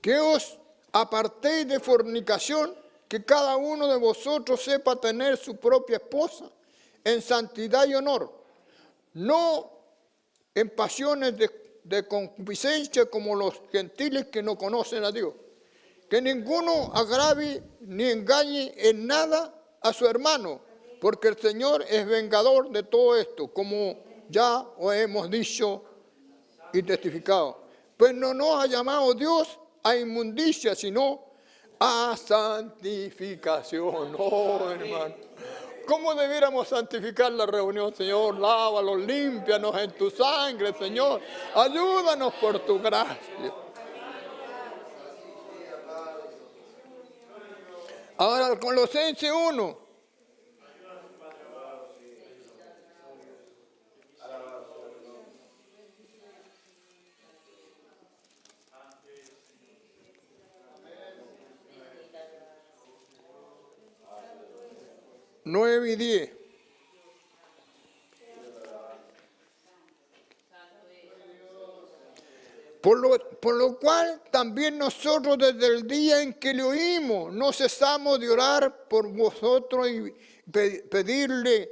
que os apartéis de fornicación, que cada uno de vosotros sepa tener su propia esposa en santidad y honor, no en pasiones de concupiscencia como los gentiles que no conocen a Dios. Que ninguno agrave ni engañe en nada a su hermano, porque el Señor es vengador de todo esto, como ya os hemos dicho y testificado. Pues no nos ha llamado Dios a inmundicia, sino a santificación. Oh, hermano. ¿Cómo debiéramos santificar la reunión, Señor? Lávalos, límpianos en tu sangre, Señor. Ayúdanos por tu gracia. Ahora, Colosenses 1. Nueve y 10. Por lo cual también nosotros desde el día en que le oímos no cesamos de orar por vosotros y pedir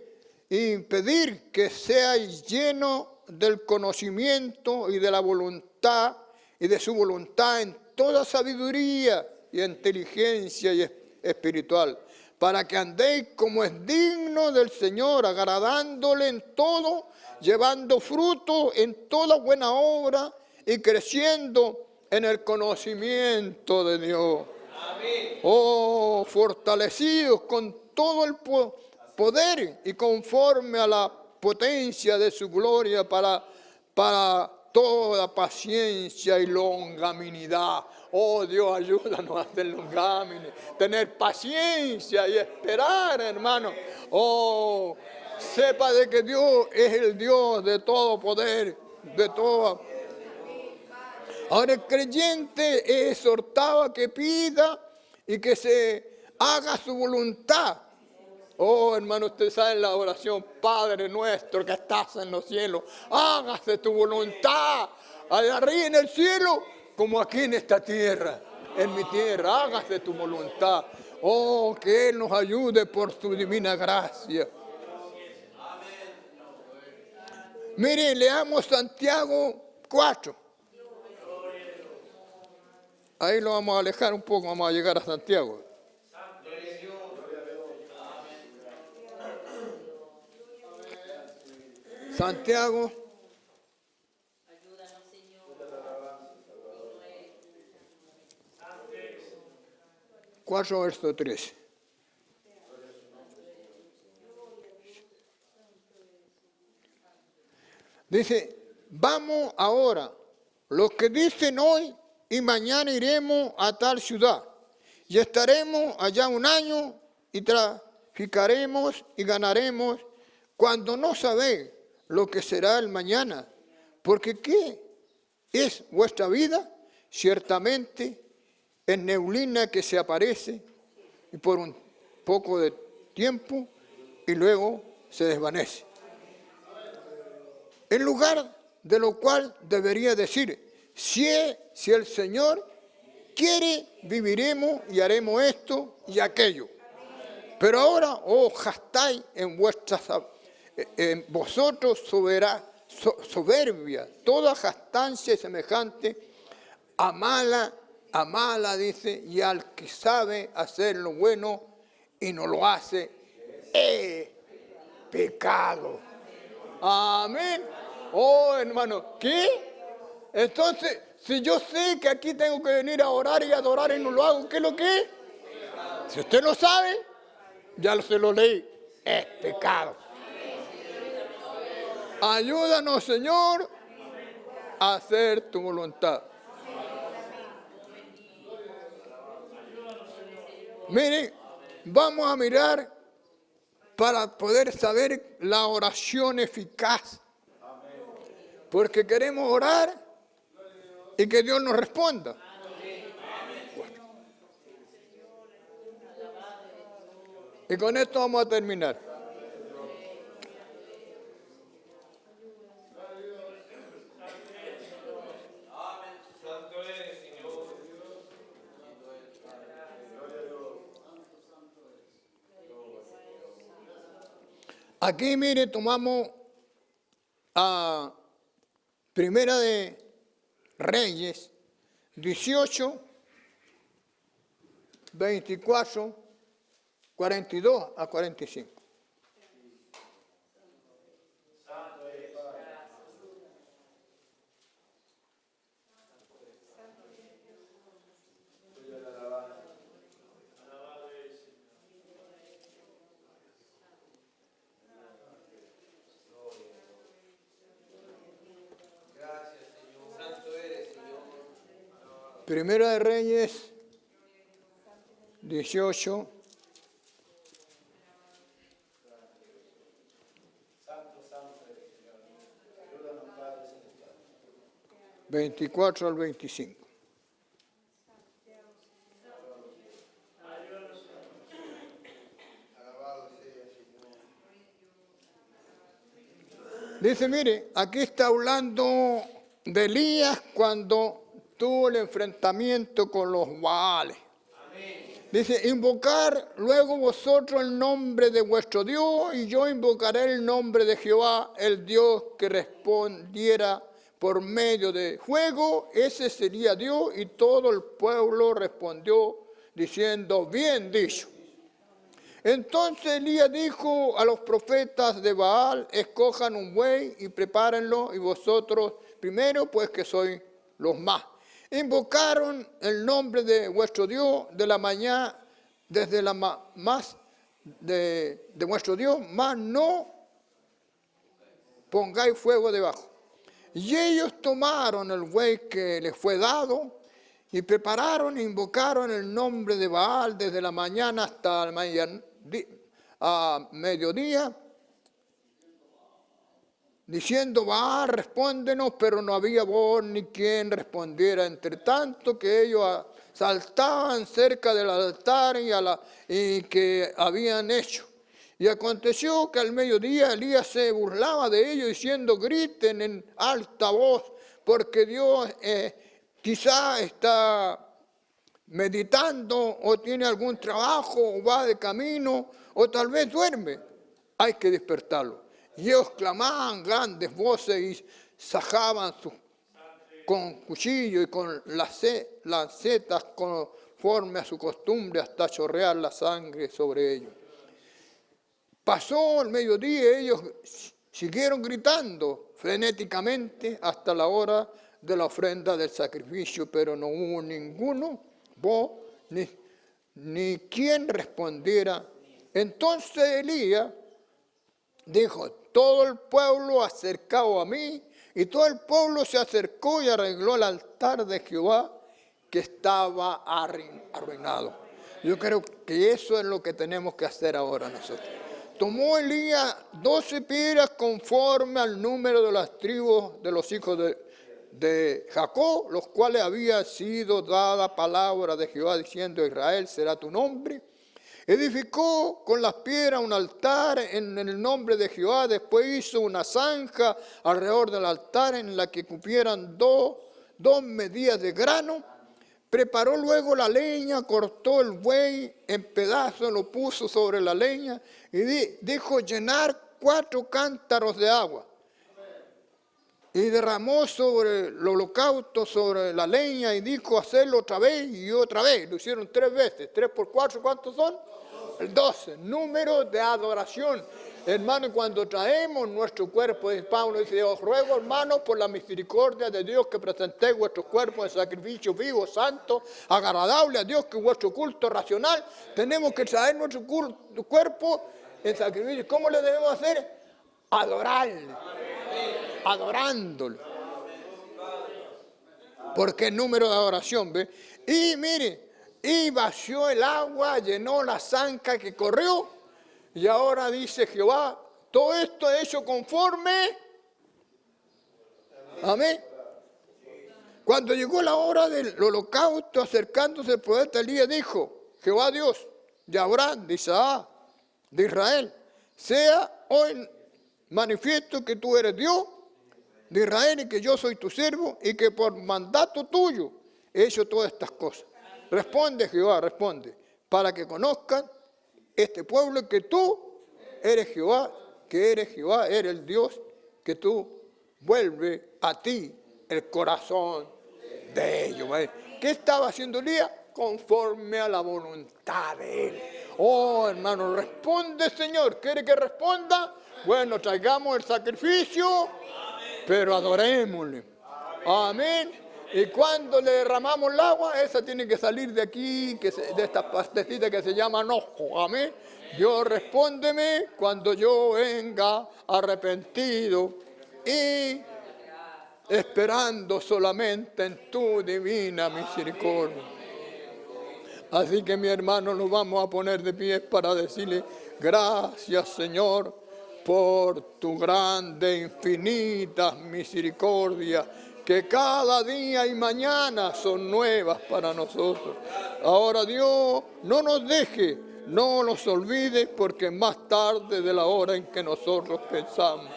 que seáis llenos del conocimiento y de la voluntad y de su voluntad en toda sabiduría y inteligencia y espiritual, para que andéis como es digno del Señor, agradándole en todo, llevando fruto en toda buena obra y creciendo en el conocimiento de Dios. Amén. Oh, fortalecidos con todo el poder y conforme a la potencia de su gloria para toda paciencia y longanimidad. Oh, Dios, ayúdanos a ser longánimes, tener paciencia y esperar, hermano. Oh, sepa de que Dios es el Dios de todo poder, de toda. Ahora el creyente es exhortado a que pida y que se haga su voluntad. Oh, hermano, usted sabe en la oración, Padre nuestro que estás en los cielos, hágase tu voluntad, allá arriba en el cielo, como aquí en esta tierra, en mi tierra, hágase tu voluntad. Oh, que Él nos ayude por su divina gracia. Mire, leamos Santiago 4. Ahí lo vamos a alejar un poco, vamos a llegar a Santiago. Santiago. Ayúdanos, Señor. 4, verso 13. Dice, vamos ahora, los que dicen hoy y mañana iremos a tal ciudad y estaremos allá un año y traficaremos y ganaremos, cuando no sabéis lo que será el mañana, porque ¿qué es vuestra vida? Ciertamente es neblina que se aparece y por un poco de tiempo y luego se desvanece. En lugar de lo cual debería decir, si el Señor quiere, viviremos y haremos esto y aquello. Pero ahora os gastáis en en vosotros soberbia, toda jactancia semejante a mala, dice, y al que sabe hacer lo bueno y no lo hace, es pecado. Amén. Oh, hermano, ¿qué? Entonces, si yo sé que aquí tengo que venir a orar y adorar y no lo hago, ¿qué es lo que es? Si usted lo sabe, ya se lo leí, es pecado. Ayúdanos, Señor, a hacer tu voluntad. Miren, vamos a mirar para poder saber la oración eficaz. Porque queremos orar y que Dios nos responda. Y con esto vamos a terminar. Aquí, mire, tomamos a Primera de Reyes 18, 24, 42 a 45. Primera de Reyes 18, 24 al 25. Dice, mire, aquí está hablando de Elías cuando tuvo el enfrentamiento con los Baales. Dice, invocar luego vosotros el nombre de vuestro Dios, y yo invocaré el nombre de Jehová, el Dios que respondiera por medio de fuego, ese sería Dios. Y todo el pueblo respondió diciendo, bien dicho. Entonces Elías dijo a los profetas de Baal, escojan un buey y prepárenlo, y vosotros primero, pues que sois los más. Invocaron el nombre de vuestro Dios de la mañana, desde la más de vuestro Dios, mas no pongáis fuego debajo. Y ellos tomaron el buey que les fue dado y prepararon e invocaron el nombre de Baal desde la mañana hasta el mediodía, diciendo, Baal, respóndenos, pero no había voz ni quien respondiera, entre tanto que ellos saltaban cerca del altar y que habían hecho. Y aconteció que al mediodía Elías se burlaba de ellos, diciendo, griten en alta voz, porque Dios quizá está meditando, o tiene algún trabajo, o va de camino, o tal vez duerme. Hay que despertarlo. Y ellos clamaban grandes voces y sajaban con cuchillo y con lancetas conforme a su costumbre hasta chorrear la sangre sobre ellos. Pasó el mediodía y ellos siguieron gritando frenéticamente hasta la hora de la ofrenda del sacrificio, pero no hubo ninguno, voz, ni quien respondiera. Entonces Elías dijo, todo el pueblo acercado a mí, y todo el pueblo se acercó y arregló el altar de Jehová que estaba arruinado. Yo creo que eso es lo que tenemos que hacer ahora nosotros. Tomó Elías 12 piedras conforme al número de las tribus de los hijos de Jacob, los cuales había sido dada palabra de Jehová diciendo, Israel será tu nombre. Edificó con las piedras un altar en el nombre de Jehová. Después hizo una zanja alrededor del altar en la que cupieran dos medidas de grano. Preparó luego la leña, cortó el buey en pedazos, lo puso sobre la leña y dijo, llenar 4 cántaros de agua. Y derramó sobre el holocausto, sobre la leña, y dijo hacerlo otra vez y otra vez. Lo hicieron 3 veces. 3 por 4, ¿cuántos son? 12. Número de adoración. Hermano, cuando traemos nuestro cuerpo, Pablo dice, os ruego, hermanos, por la misericordia de Dios, que presentéis vuestros cuerpos en sacrificio vivo, santo, agradable a Dios, que es vuestro culto racional. Tenemos que traer nuestro cuerpo en sacrificio. ¿Cómo le debemos hacer? Adorarle. Adorándolo. Porque es número de adoración, ¿ve? Y mire, y vació el agua, llenó la zanca que corrió, y ahora dice Jehová, todo esto es hecho conforme. Amén. Cuando llegó la hora del holocausto, acercándose el profeta Elías, dijo, Jehová Dios de Abraham, de Isaac, de Israel, sea hoy manifiesto que tú eres Dios de Israel y que yo soy tu siervo y que por mandato tuyo he hecho todas estas cosas. Responde Jehová, responde, para que conozcan este pueblo que tú eres Jehová, eres el Dios, que tú vuelves a ti el corazón de ellos. ¿Qué estaba haciendo Elías? Conforme a la voluntad de él. Oh, hermano, responde, Señor. ¿Quiere que responda? Bueno, traigamos el sacrificio, pero adorémosle. Amén. Y cuando le derramamos el agua, esa tiene que salir de aquí, de esta pastecita que se llama enojo. Amén. Dios, respóndeme cuando yo venga arrepentido y esperando solamente en tu divina misericordia. Así que, mi hermano, nos vamos a poner de pie para decirle gracias, Señor, por tu grande, infinitas misericordia, que cada día y mañana son nuevas para nosotros. Ahora, Dios, no nos deje, no nos olvide, porque más tarde de la hora en que nosotros pensamos.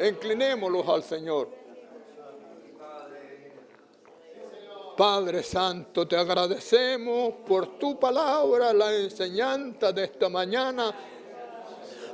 Inclinémoslos al Señor. Padre Santo, te agradecemos por tu palabra, la enseñanza de esta mañana.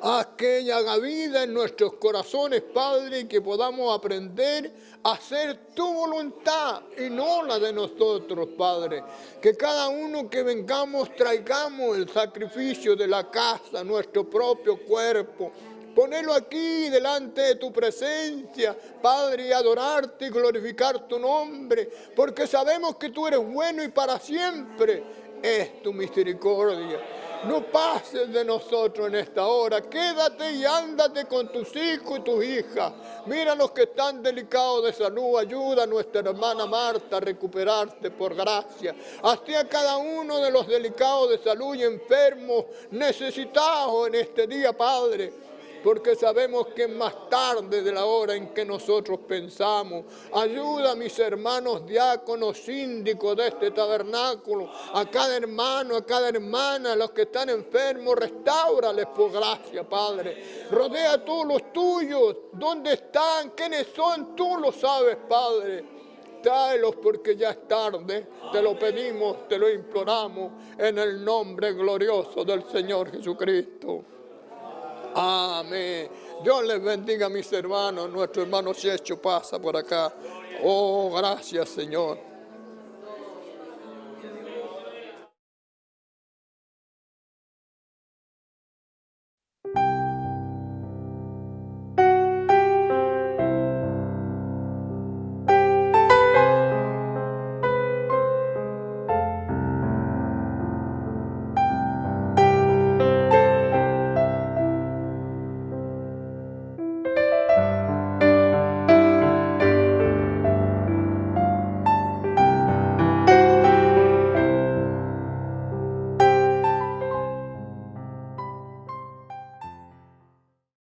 Haz que ella haga vida en nuestros corazones, Padre, y que podamos aprender a hacer tu voluntad y no la de nosotros, Padre. Que cada uno que vengamos traigamos el sacrificio de la casa, nuestro propio cuerpo. Ponerlo aquí delante de tu presencia, Padre, y adorarte y glorificar tu nombre, porque sabemos que tú eres bueno y para siempre es tu misericordia. No pases de nosotros en esta hora. Quédate y ándate con tus hijos y tus hijas. Mira los que están delicados de salud. Ayuda a nuestra hermana Marta a recuperarse por gracia. Hazte a cada uno de los delicados de salud y enfermos necesitados en este día, Padre. Porque sabemos que es más tarde de la hora en que nosotros pensamos. Ayuda a mis hermanos diáconos, síndicos de este tabernáculo, a cada hermano, a cada hermana, a los que están enfermos, restáurales por gracia, Padre. Rodea tú los tuyos, ¿dónde están? ¿Quiénes son? Tú lo sabes, Padre. Tráelos porque ya es tarde. Te lo pedimos, te lo imploramos en el nombre glorioso del Señor Jesucristo. Amén. Dios les bendiga a mis hermanos. Nuestro hermano Checho pasa por acá. Oh, gracias, Señor.